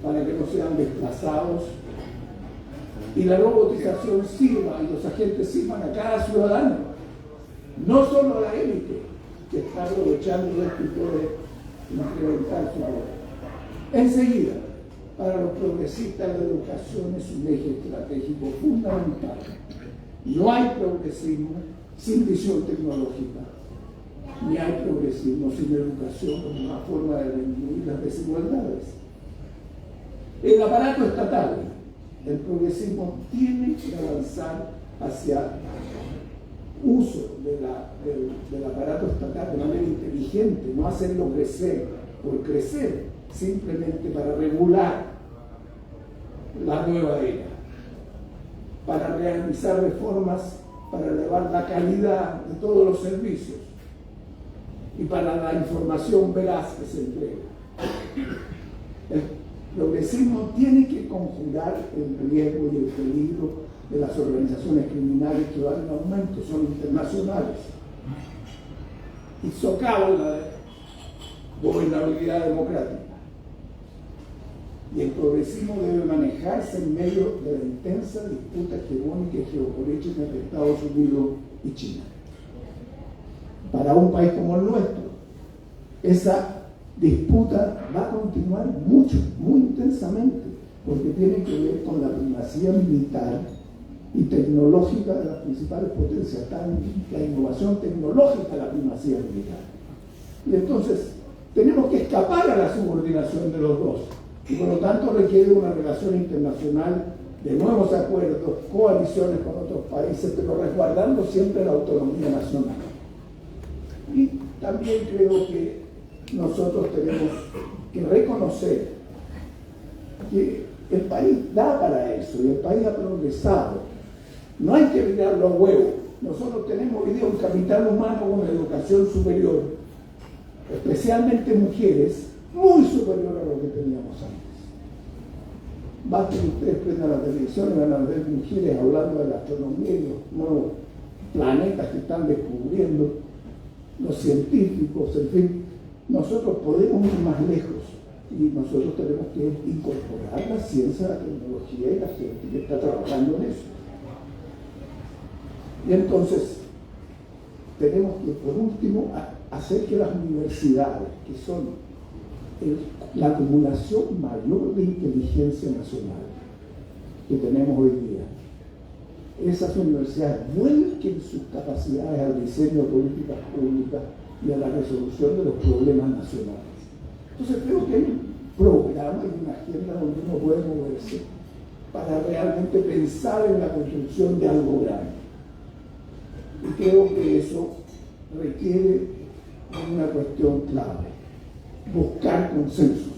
para que no sean desplazados y la robotización sirva y los agentes sirvan a cada ciudadano, no solo a la élite que está aprovechando de esto y puede incrementar su valor. Enseguida, para los progresistas la educación es un eje estratégico fundamental. No hay progresismo sin visión tecnológica, ni hay progresismo sin educación como una forma de disminuir las desigualdades. El aparato estatal, el progresismo tiene que avanzar hacia uso del aparato estatal de manera inteligente, no hacerlo crecer por crecer, simplemente para regular la nueva era, para realizar reformas, para elevar la calidad de todos los servicios y para la información veraz que se entrega. El progresismo tiene que conjurar el riesgo y el peligro de las organizaciones criminales que van en aumento, son internacionales, y socavan la gobernabilidad democrática. Y el progresismo debe manejarse en medio de la intensa disputa hegemónica y geopolítica entre Estados Unidos y China. Para un país como el nuestro, esa disputa va a continuar mucho, muy intensamente, porque tiene que ver con la primacía militar y tecnológica de las principales potencias, la innovación tecnológica, la primacía militar. Y entonces tenemos que escapar a la subordinación de los dos, y por lo tanto requiere una relación internacional de nuevos acuerdos, coaliciones con otros países, pero resguardando siempre la autonomía nacional. Y también creo que nosotros tenemos que reconocer que el país da para eso, y el país ha progresado. No hay que mirar los huevos. Nosotros tenemos hoy día un capital humano con educación superior, especialmente mujeres, muy superior a lo que teníamos antes. Basta que ustedes prendan la televisión y van a ver mujeres hablando de la astronomía y los nuevos planetas que están descubriendo, los científicos, en fin. Nosotros podemos ir más lejos y nosotros tenemos que incorporar la ciencia, la tecnología y la gente que está trabajando en eso. Y entonces tenemos que, por último, hacer que las universidades, que son la acumulación mayor de inteligencia nacional que tenemos hoy día, esas universidades vuelquen sus capacidades al diseño de políticas públicas y a la resolución de los problemas nacionales. Entonces creo que hay un programa y una agenda donde uno puede moverse para realmente pensar en la construcción de algo grande. Y creo que eso requiere una cuestión clave: buscar consensos.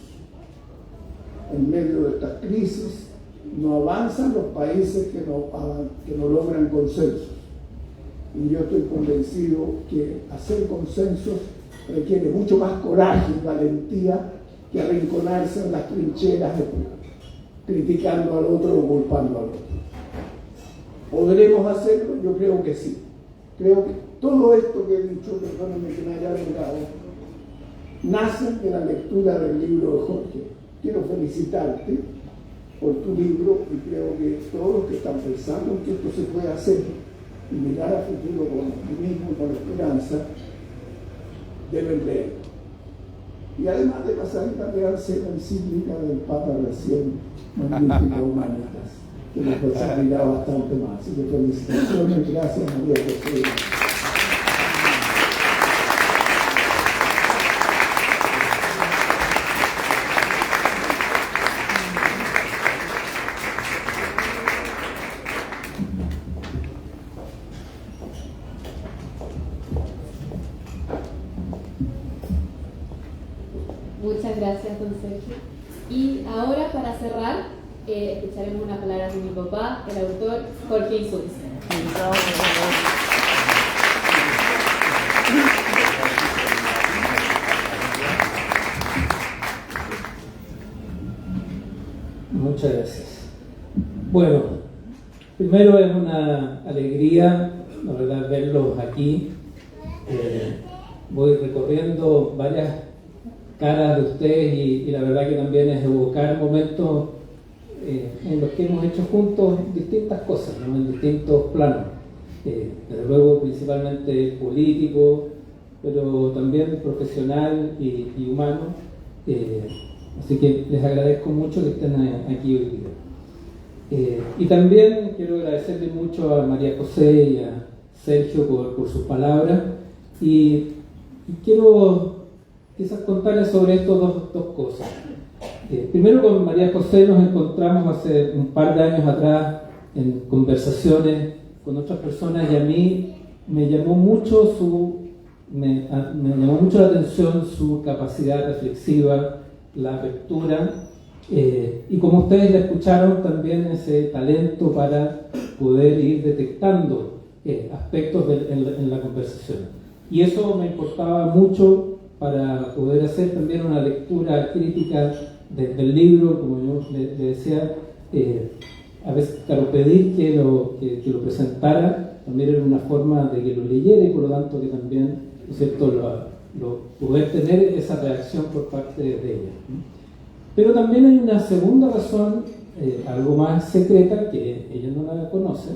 En medio de estas crisis no avanzan los países que no logran consensos. Y yo estoy convencido que hacer consensos requiere mucho más coraje y valentía que arrinconarse en las trincheras criticando al otro o culpando al otro. ¿Podremos hacerlo? Yo creo que sí. Creo que todo esto que he dicho, perdónenme que me haya alargado, nace de la lectura del libro de Jorge. Quiero felicitarte por tu libro y creo que todos los que están pensando en que esto se puede hacer y mirar a futuro con optimismo y con esperanza deben leerlo. Y además de pasarita, leerse la encíclica del Papa recién, Magnífica Humanitas, que nos servirá bastante más. Así que felicitaciones, gracias María José. Muchas gracias, don Sergio. Y ahora, para cerrar, escucharemos unas palabras de mi papá, el autor Jorge Isunza. Muchas gracias. Bueno, primero es una alegría, la verdad, verlos aquí. Voy recorriendo varias caras de ustedes y la verdad que también es evocar momentos en los que hemos hecho juntos distintas cosas, ¿no? En distintos planos, desde luego principalmente político, pero también profesional y humano, así que les agradezco mucho que estén aquí hoy día. Y también quiero agradecerle mucho a María José y a Sergio por sus palabras y quiero quizás contarles sobre esto dos cosas. Primero, con María José nos encontramos hace un par de años atrás en conversaciones con otras personas y a mí me llamó mucho la atención su capacidad reflexiva, la apertura y como ustedes la escucharon también ese talento para poder ir detectando aspectos en la conversación. Y eso me importaba mucho para poder hacer también una lectura crítica del libro, como yo le decía, a veces claro, pedir que lo presentara también era una forma de que lo leyera y por lo tanto que también, ¿no es cierto?, poder tener esa reacción por parte de ella. Pero también hay una segunda razón, algo más secreta, que ella no la conoce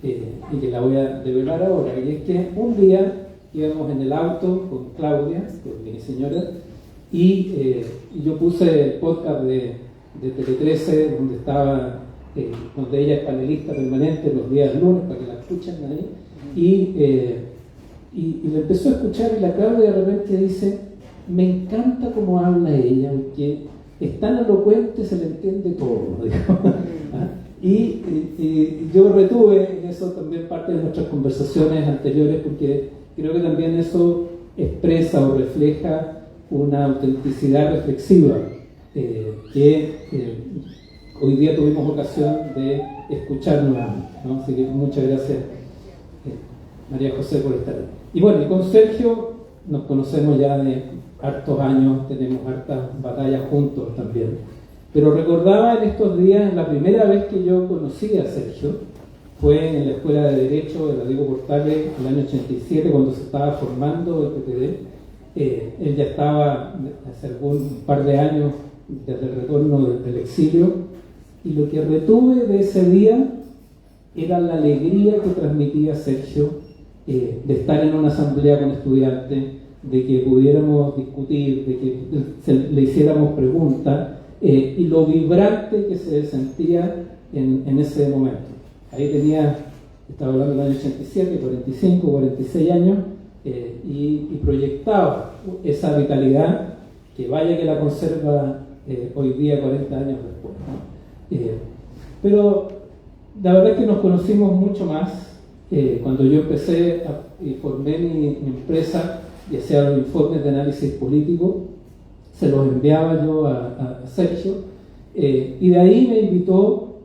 y que la voy a develar ahora, y es que un día íbamos en el auto con Claudia, con mi señora, y yo puse el podcast de Tele 13, donde ella es panelista permanente los días lunes, para que la escuchen ahí, y le empezó a escuchar y la Claudia de repente dice: me encanta cómo habla ella, porque es tan elocuente, se le entiende todo, digamos. Y yo retuve en eso también parte de nuestras conversaciones anteriores, porque creo que también eso expresa o refleja una autenticidad reflexiva que hoy día tuvimos ocasión de escuchar nuevamente, ¿no? Así que muchas gracias, María José, por estar ahí. Y bueno, y con Sergio nos conocemos ya de hartos años, tenemos hartas batallas juntos también. Pero recordaba en estos días, la primera vez que yo conocí a Sergio fue en la Escuela de Derecho de Rodrigo Portales, en el año 87, cuando se estaba formando el PPD. Él ya estaba hace un par de años desde el retorno del exilio, y lo que retuve de ese día era la alegría que transmitía Sergio de estar en una asamblea con estudiantes, de que pudiéramos discutir, de que le hiciéramos preguntas, y lo vibrante que se sentía en ese momento. Ahí estaba hablando del año 87, 45, 46 años, y proyectaba esa vitalidad que vaya que la conserva hoy día, 40 años después, ¿no? Pero la verdad es que nos conocimos mucho más cuando yo empecé y formé mi empresa y hacía los informes de análisis político, se los enviaba yo a Sergio, y de ahí me invitó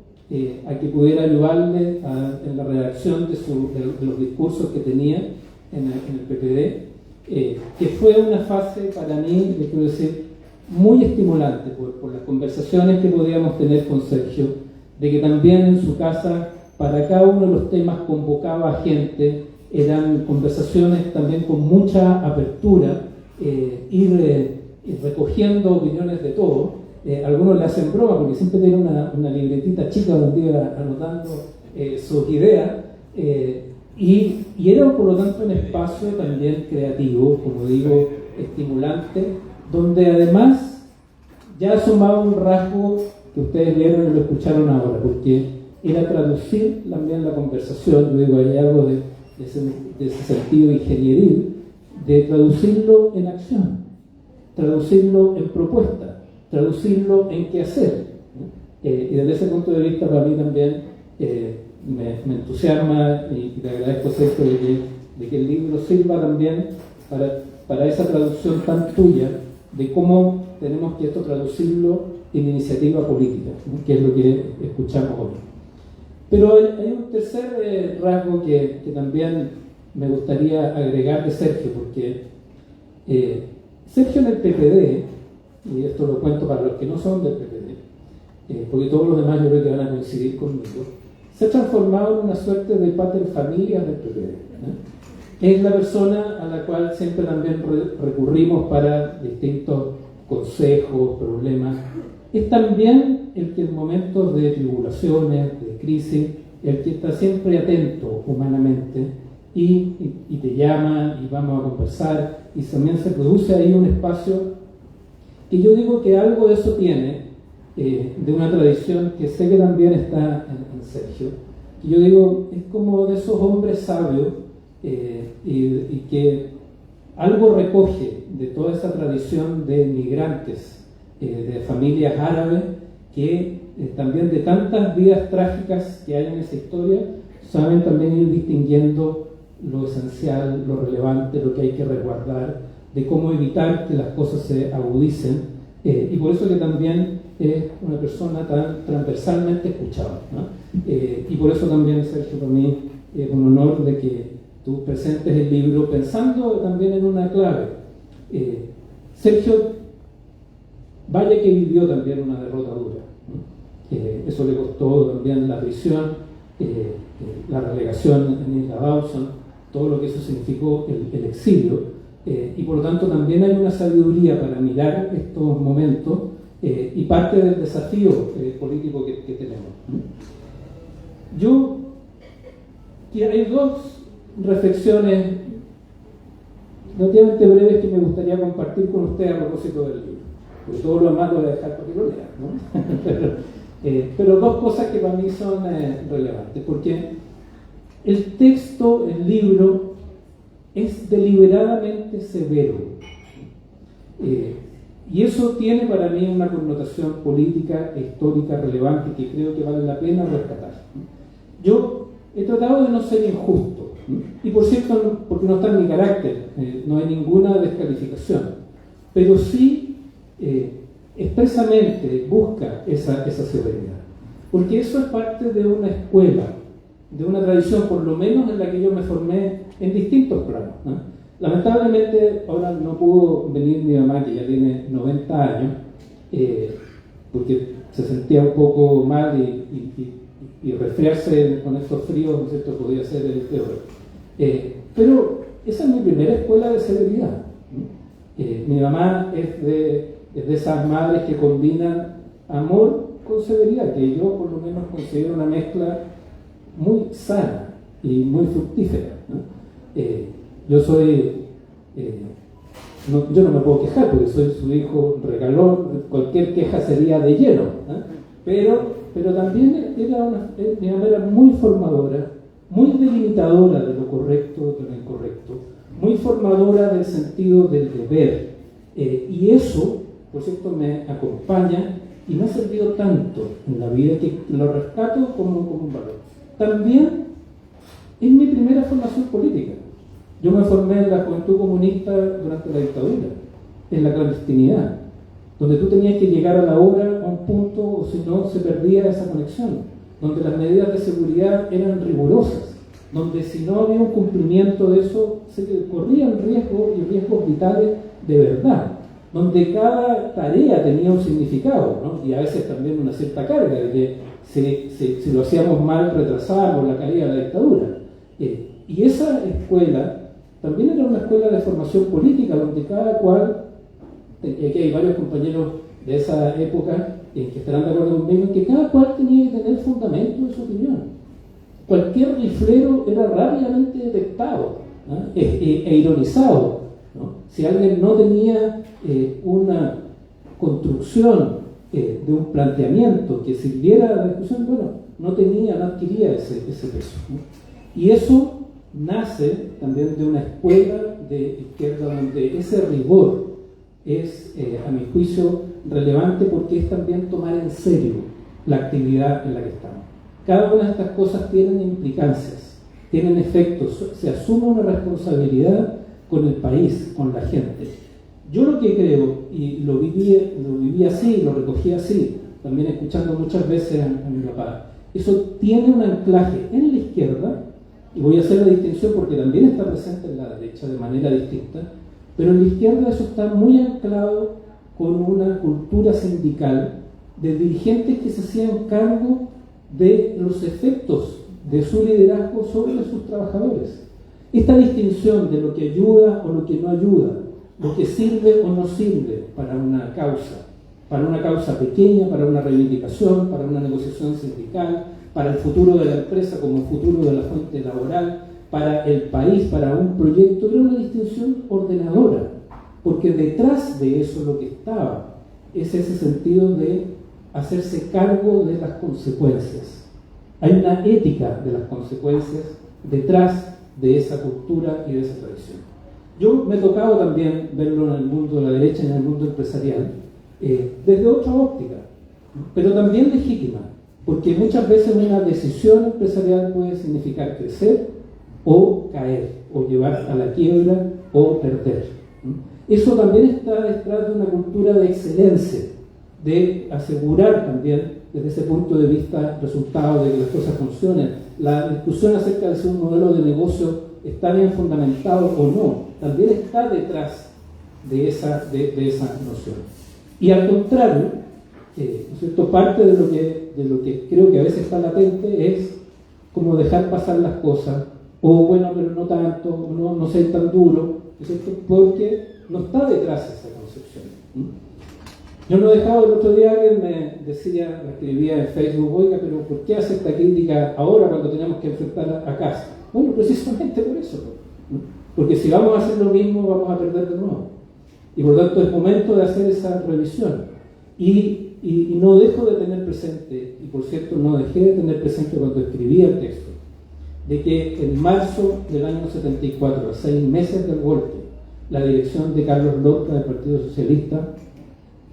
a que pudiera ayudarle en la redacción de los discursos que tenía en el PPD, que fue una fase para mí, yo quiero decir, muy estimulante por las conversaciones que podíamos tener con Sergio, de que también en su casa, para cada uno de los temas convocaba a gente, eran conversaciones también con mucha apertura, ir recogiendo opiniones de todos. Algunos le hacen broma porque siempre tiene una libretita chica donde iba anotando sus ideas, y era por lo tanto un espacio también creativo, como digo, estimulante, donde además ya sumaba un rasgo que ustedes vieron y lo escucharon ahora, porque era traducir también la conversación. Yo digo, hay algo de ese sentido ingenieril, de traducirlo en acción, traducirlo en propuesta, traducirlo en qué hacer, ¿no? Y desde ese punto de vista para mí también me entusiasma, y te agradezco, Sergio, de que el libro sirva también para esa traducción tan tuya de cómo tenemos que esto traducirlo en iniciativa política, ¿no? Que es lo que escuchamos hoy. Pero hay un tercer rasgo que también me gustaría agregar de Sergio, porque Sergio en el PPD, y esto lo cuento para los que no son del PPD, porque todos los demás yo creo que van a coincidir conmigo, se ha transformado en una suerte de paterfamilias del PPD, ¿no? Es la persona a la cual siempre también recurrimos para distintos consejos, problemas. Es también el que en momentos de tribulaciones, de crisis, el que está siempre atento humanamente y te llama y vamos a conversar, y también se produce ahí un espacio que yo digo que algo de eso tiene, de una tradición que sé que también está en Sergio, que yo digo es como de esos hombres sabios, y que algo recoge de toda esa tradición de migrantes, de familias árabes, que también de tantas vidas trágicas que hay en esa historia, saben también ir distinguiendo lo esencial, lo relevante, lo que hay que resguardar, de cómo evitar que las cosas se agudicen, y por eso que también es una persona tan transversalmente escuchada, ¿no? Y por eso también, Sergio, para mí es un honor de que tú presentes el libro pensando también en una clave. Sergio, vaya que vivió también una derrota dura, ¿no? Eso le costó también la prisión, la relegación en Isla Dawson, todo lo que eso significó, el exilio, y por lo tanto también hay una sabiduría para mirar estos momentos, y parte del desafío político que tenemos, ¿no? Hay dos reflexiones relativamente breves que me gustaría compartir con ustedes a propósito del libro, porque todo lo demás lo voy a dejar para que lo lean, ¿no? pero dos cosas que para mí son relevantes, porque el texto, el libro, es deliberadamente severo, y eso tiene para mí una connotación política e histórica relevante que creo que vale la pena rescatar. Yo he tratado de no ser injusto, y por cierto, porque no está en mi carácter, no hay ninguna descalificación, pero sí expresamente busca esa severidad, porque eso es parte de una escuela, de una tradición, por lo menos en la que yo me formé en distintos planos, ¿no? Lamentablemente ahora no pudo venir mi mamá, que ya tiene 90 años, porque se sentía un poco mal, y resfriarse con estos fríos, ¿no es cierto?, podía ser el peor. Pero esa es mi primera escuela de severidad, ¿no? Mi mamá es de esas madres que combinan amor con severidad, que yo por lo menos considero una mezcla muy sana y muy fructífera, ¿no? Yo soy yo no me puedo quejar porque soy su hijo regalón, cualquier queja sería de hielo, pero también mi mamá era muy formadora, muy delimitadora de lo correcto, de lo incorrecto, muy formadora del sentido del deber, y eso, por cierto, me acompaña y me ha servido tanto en la vida que lo rescato como un valor. También es mi primera formación política. Yo me formé en la Juventud Comunista durante la dictadura, en la clandestinidad, donde tú tenías que llegar a la hora, a un punto, o si no, se perdía esa conexión, donde las medidas de seguridad eran rigurosas, donde si no había un cumplimiento de eso, se corrían riesgos y riesgos vitales de verdad, donde cada tarea tenía un significado, ¿no? Y a veces también una cierta carga, de que si lo hacíamos mal, retrasábamos la caída de la dictadura. Y esa escuela también era una escuela de formación política, donde cada cual, y aquí hay varios compañeros de esa época que estarán de acuerdo conmigo, en que cada cual tenía que tener fundamento de su opinión. Cualquier riflero era rápidamente detectado, ¿no? e ironizado, ¿no? Si alguien no tenía una construcción de un planteamiento que sirviera a la discusión, bueno, no adquiría ese peso, ¿no? Y eso nace también de una escuela de izquierda donde ese rigor es, a mi juicio, relevante, porque es también tomar en serio la actividad en la que estamos. Cada una de estas cosas tienen implicancias, tienen efectos, se asume una responsabilidad con el país, con la gente. Yo lo que creo, y lo viví así, lo recogí así, también escuchando muchas veces a mi papá, eso tiene un anclaje en la izquierda, y voy a hacer la distinción porque también está presente en la derecha de manera distinta, pero en la izquierda eso está muy anclado con una cultura sindical de dirigentes que se hacían cargo de los efectos de su liderazgo sobre sus trabajadores. Esta distinción de lo que ayuda o lo que no ayuda, lo que sirve o no sirve para una causa pequeña, para una reivindicación, para una negociación sindical, para el futuro de la empresa como futuro de la fuente laboral, para el país, para un proyecto, era una distinción ordenadora, porque detrás de eso lo que estaba es ese sentido de hacerse cargo de las consecuencias. Hay una ética de las consecuencias detrás de esa cultura y de esa tradición. Yo me he tocado también verlo en el mundo de la derecha y en el mundo empresarial, desde otra óptica, pero también legítima, porque muchas veces una decisión empresarial puede significar crecer o caer, o llevar a la quiebra o perder. Eso también está detrás de una cultura de excelencia, de asegurar también desde ese punto de vista resultados de que las cosas funcionen. La discusión acerca de si un modelo de negocio está bien fundamentado o no, también está detrás de esa noción. Y al contrario, ¿no es cierto? Parte de lo que creo que a veces está latente es como dejar pasar las cosas, o bueno, pero no tanto, no ser tan duro, ¿no es cierto? Porque no está detrás esa concepción. Yo no he dejado, el otro día alguien me escribía en Facebook, oiga, pero ¿por qué hace esta crítica ahora cuando tenemos que enfrentar a casa? Bueno, precisamente por eso, ¿no? Porque si vamos a hacer lo mismo, vamos a perder de nuevo. Y por lo tanto es momento de hacer esa revisión. Y no dejo de tener presente, y por cierto no dejé de tener presente cuando escribí el texto, de que en marzo del año 74, a 6 meses del golpe, la dirección de Carlos Lorca del Partido Socialista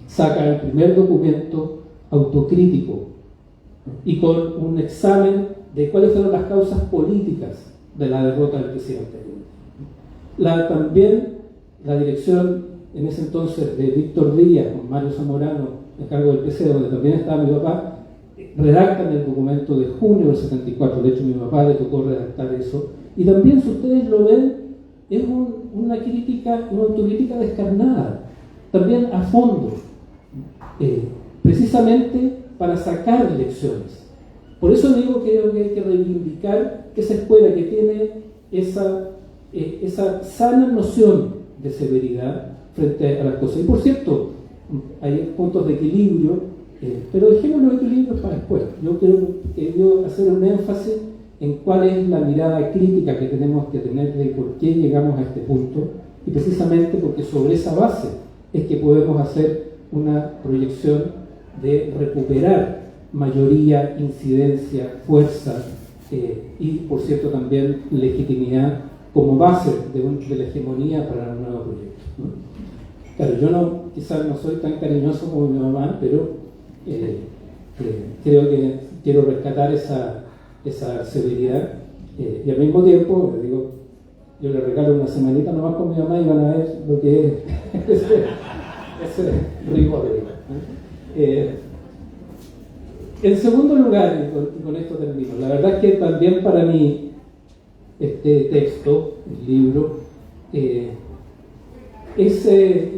saca el primer documento autocrítico y con un examen de cuáles fueron las causas políticas de la derrota del presidente. También la dirección en ese entonces de Víctor Díaz con Mario Zamorano a cargo del PC, donde también estaba mi papá, redactan el documento de junio del 74. De hecho, a mi papá le tocó redactar eso. Y también, si ustedes lo ven, es una crítica, una autocrítica descarnada, también a fondo, precisamente para sacar lecciones. Por eso digo que hay que reivindicar esa escuela que tiene esa sana noción de severidad frente a las cosas. Y por cierto, hay puntos de equilibrio, pero dejemos los equilibrios para después. Yo quiero hacer un énfasis en cuál es la mirada crítica que tenemos que tener de por qué llegamos a este punto y precisamente porque sobre esa base es que podemos hacer una proyección de recuperar mayoría, incidencia, fuerza y, por cierto, también legitimidad como base de la hegemonía para un nuevo proyecto, ¿no? Claro, yo quizás no soy tan cariñoso como mi mamá, pero creo que quiero rescatar esa severidad y al mismo tiempo, le digo, yo le regalo una semanita nomás con mi mamá y van a ver lo que es ese rigor, ¿no? En segundo lugar, y con esto termino, la verdad es que también para mí este texto, el libro, es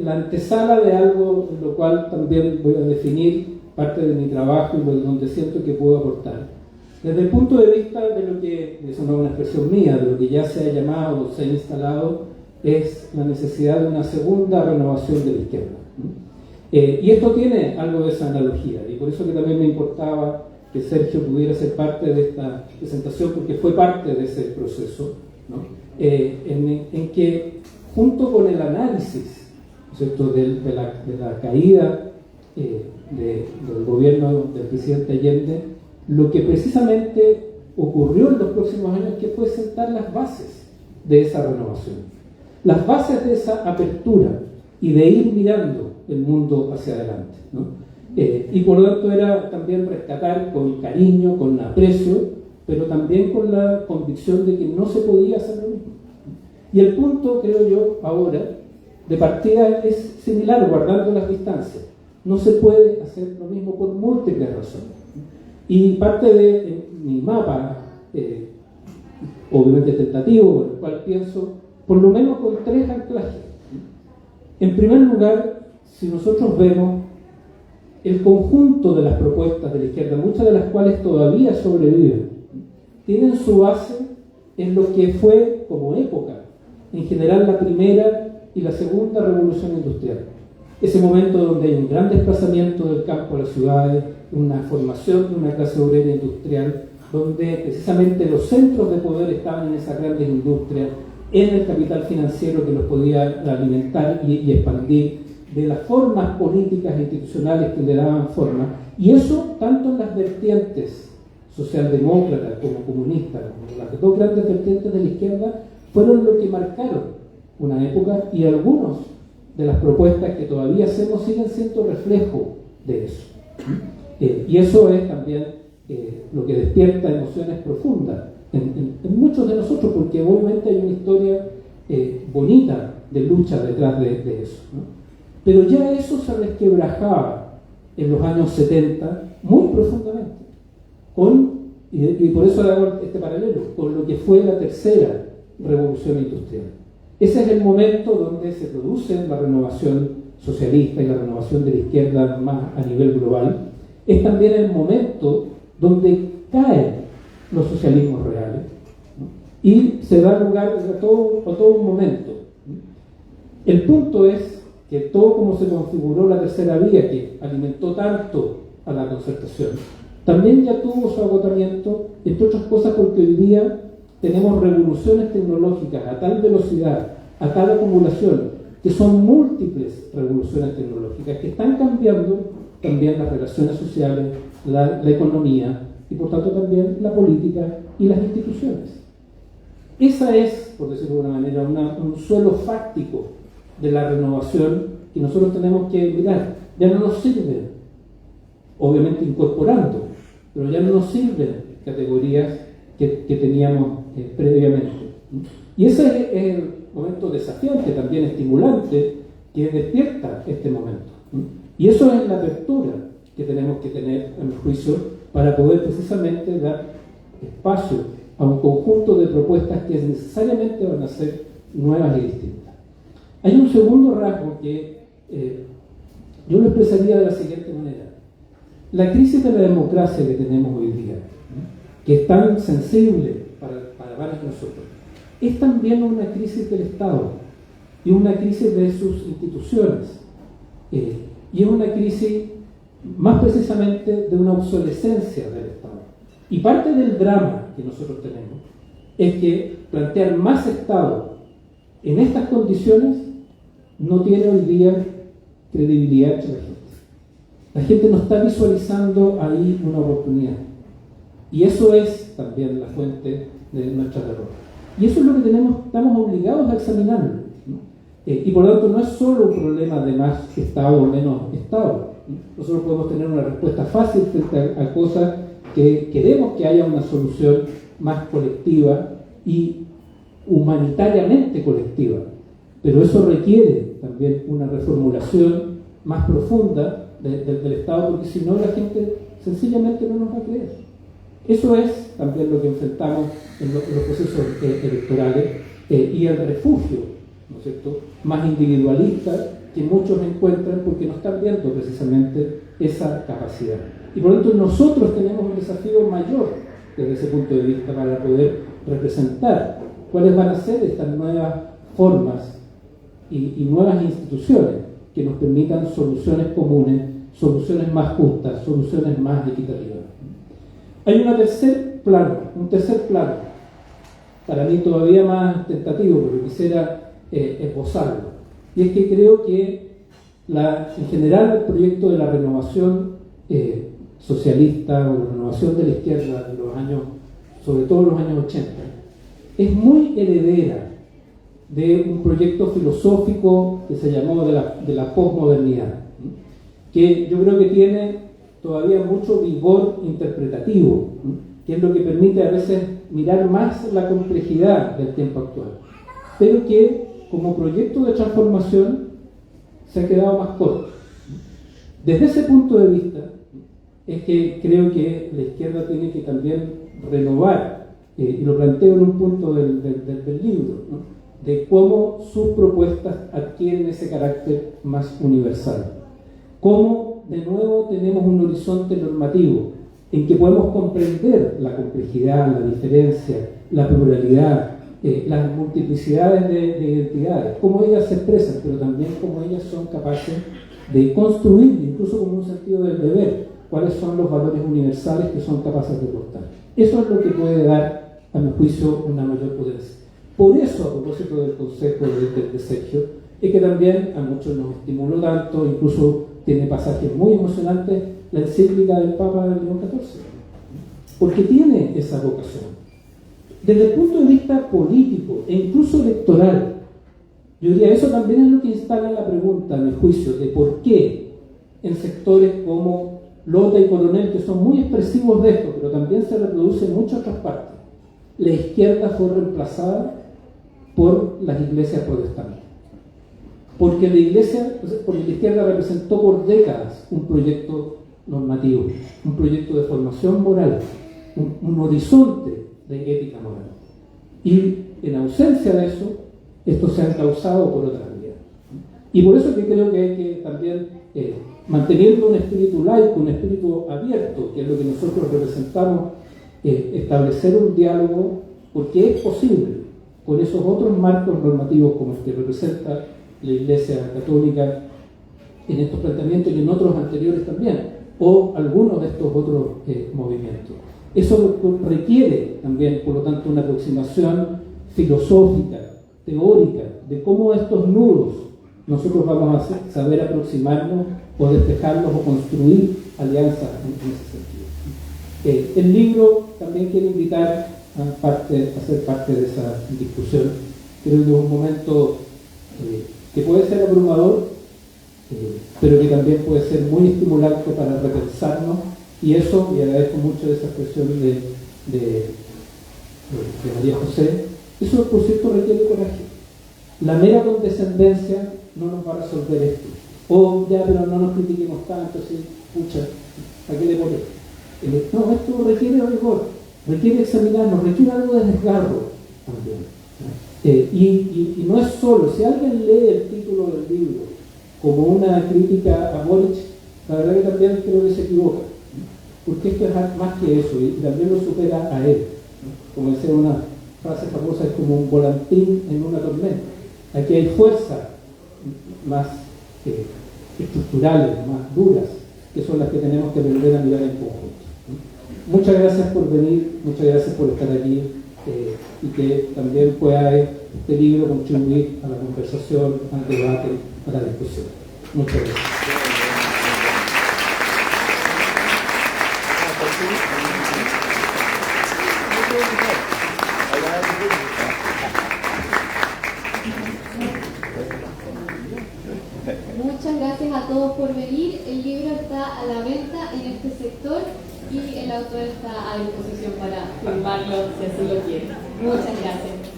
la antesala de algo en lo cual también voy a definir parte de mi trabajo y donde siento que puedo aportar. Desde el punto de vista de lo que, eso no es una expresión mía, de lo que ya se ha llamado o se ha instalado, es la necesidad de una segunda renovación de la izquierda, ¿no? Y esto tiene algo de esa analogía, y por eso que también me importaba que Sergio pudiera ser parte de esta presentación, porque fue parte de ese proceso, ¿no? En que, junto con el análisis, ¿cierto?, de la caída del gobierno del presidente Allende, lo que precisamente ocurrió en los próximos años que fue sentar las bases de esa renovación, las bases de esa apertura y de ir mirando el mundo hacia adelante, ¿no? Y por lo tanto era también rescatar con cariño, con aprecio, pero también con la convicción de que no se podía hacer lo mismo. Y el punto, creo yo, ahora, de partida es similar, guardando las distancias. No se puede hacer lo mismo por múltiples razones. Y parte de mi mapa, obviamente tentativo, con el cual pienso, por lo menos con 3 anclajes. En primer lugar, si nosotros vemos el conjunto de las propuestas de la izquierda, muchas de las cuales todavía sobreviven, tienen su base en lo que fue como época, en general, la primera y la segunda revolución industrial. Ese momento donde hay un gran desplazamiento del campo a las ciudades, una formación de una clase obrera industrial, donde precisamente los centros de poder estaban en esas grandes industrias, en el capital financiero que los podía alimentar y expandir, de las formas políticas e institucionales que le daban forma, y eso tanto en las vertientes socialdemócratas como comunistas, como las 2 grandes vertientes de la izquierda, fueron lo que marcaron una época, y algunas de las propuestas que todavía hacemos siguen siendo reflejo de eso. Y eso es también lo que despierta emociones profundas en muchos de nosotros, porque obviamente hay una historia bonita de lucha detrás de eso, ¿no? Pero ya eso se resquebrajaba en los años 70 muy profundamente, y por eso hago este paralelo, con lo que fue la tercera revolución industrial. Ese es el momento donde se produce la renovación socialista y la renovación de la izquierda más a nivel global. Es también el momento donde caen los socialismos reales, ¿no? Y se da lugar a todo un momento. El punto es que todo como se configuró la tercera vía, que alimentó tanto a la concertación, también ya tuvo su agotamiento, entre otras cosas porque hoy día tenemos revoluciones tecnológicas a tal velocidad, a tal acumulación, que son múltiples revoluciones tecnológicas que están cambiando también las relaciones sociales, la economía y por tanto también la política y las instituciones. Esa es, por decirlo de alguna manera, un suelo fáctico de la renovación que nosotros tenemos que mirar. Ya no nos sirven, obviamente incorporando, pero ya no nos sirven categorías que teníamos previamente. Y ese es el momento desafiante, también estimulante, que despierta este momento. Y eso es la apertura que tenemos que tener, a mi juicio, para poder precisamente dar espacio a un conjunto de propuestas que necesariamente van a ser nuevas y distintas. Hay un segundo rasgo que yo lo expresaría de la siguiente manera. La crisis de la democracia que tenemos hoy día, ¿no?, que es tan sensible para varios de nosotros, es también una crisis del Estado y una crisis de sus instituciones. Y es una crisis más precisamente de una obsolescencia del Estado. Y parte del drama que nosotros tenemos es que plantear más Estado en estas condiciones no tiene hoy día credibilidad entre la gente. La gente no está visualizando ahí una oportunidad. Y eso es también la fuente de nuestra derrota. Y eso es lo que estamos obligados a examinarlo, ¿no? Y por lo tanto no es solo un problema de más Estado o menos Estado, ¿no? Nosotros podemos tener una respuesta fácil frente a cosas que queremos que haya una solución más colectiva y humanitariamente colectiva. Pero eso requiere también una reformulación más profunda del Estado, porque si no la gente sencillamente no nos va a creer. Eso es también lo que enfrentamos en los procesos electorales y el refugio, ¿no es cierto?, más individualista que muchos encuentran porque no están viendo precisamente esa capacidad. Y por lo tanto nosotros tenemos un desafío mayor desde ese punto de vista para poder representar cuáles van a ser estas nuevas formas y nuevas instituciones que nos permitan soluciones comunes, soluciones más justas, soluciones más equitativas. Hay un tercer plano, para mí todavía más tentativo, pero quisiera esbozarlo, y es que creo que en general el proyecto de la renovación socialista o la renovación de la izquierda de los años, sobre todo los años 80, es muy heredera de un proyecto filosófico que se llamó de la posmodernidad, ¿no?, que yo creo que tiene todavía mucho vigor interpretativo, ¿no?, que es lo que permite a veces mirar más la complejidad del tiempo actual, pero que como proyecto de transformación se ha quedado más corto. Desde ese punto de vista es que creo que la izquierda tiene que también renovar, y lo planteo en un punto del libro, ¿no?, de cómo sus propuestas adquieren ese carácter más universal. Cómo, de nuevo, tenemos un horizonte normativo en que podemos comprender la complejidad, la diferencia, la pluralidad, las multiplicidades de identidades, cómo ellas se expresan, pero también cómo ellas son capaces de construir, incluso como un sentido del deber, cuáles son los valores universales que son capaces de aportar. Eso es lo que puede dar, a mi juicio, una mayor potencia. Por eso, a propósito del consejo de Sergio, es que también a muchos nos estimuló tanto, incluso tiene pasajes muy emocionantes, la encíclica del Papa León XIV, porque tiene esa vocación. Desde el punto de vista político e incluso electoral, yo diría, eso también es lo que instala la pregunta, a mi juicio, de por qué en sectores como Lota y Coronel, que son muy expresivos de esto, pero también se reproduce en muchas otras partes, la izquierda fue reemplazada por las iglesias protestantes. Porque la izquierda representó por décadas un proyecto normativo, un proyecto de formación moral, un horizonte de ética moral. Y en ausencia de eso, esto se ha encauzado por otra vía. Y por eso que creo que hay que también, manteniendo un espíritu laico, un espíritu abierto, que es lo que nosotros representamos, establecer un diálogo, porque es posible, con esos otros marcos normativos como el que representa la Iglesia Católica en estos planteamientos y en otros anteriores también, o algunos de estos otros movimientos. Eso requiere también, por lo tanto, una aproximación filosófica, teórica, de cómo estos nudos nosotros vamos a saber aproximarnos o despejarlos o construir alianzas en ese sentido. El libro también quiere invitar a ser parte de esa discusión. Creo que es un momento que puede ser abrumador, pero que también puede ser muy estimulante para repensarnos, y eso, y agradezco mucho esa expresión de María José, eso por cierto requiere coraje. La mera condescendencia no nos va a resolver esto. Ya, pero no nos critiquemos tanto, así, pucha, ¿a qué le pones? No, esto requiere rigor, requiere examinarnos, requiere algo de desgarro también. Y no es solo, si alguien lee el título del libro como una crítica a Boric, la verdad que también creo que se equivoca, porque esto es más que eso, y también lo supera a él. Como decía una frase famosa, es como un volantín en una tormenta. Aquí hay fuerzas más estructurales, más duras, que son las que tenemos que aprender a mirar en conjunto. Muchas gracias por venir, muchas gracias por estar aquí. y que también pueda este libro contribuir a la conversación, al debate, a la discusión. Muchas gracias. Muchas gracias a todos por venir. El libro está a la venta en este sector y el autor está a disposición para firmarlo si así lo quiere. Muchas gracias.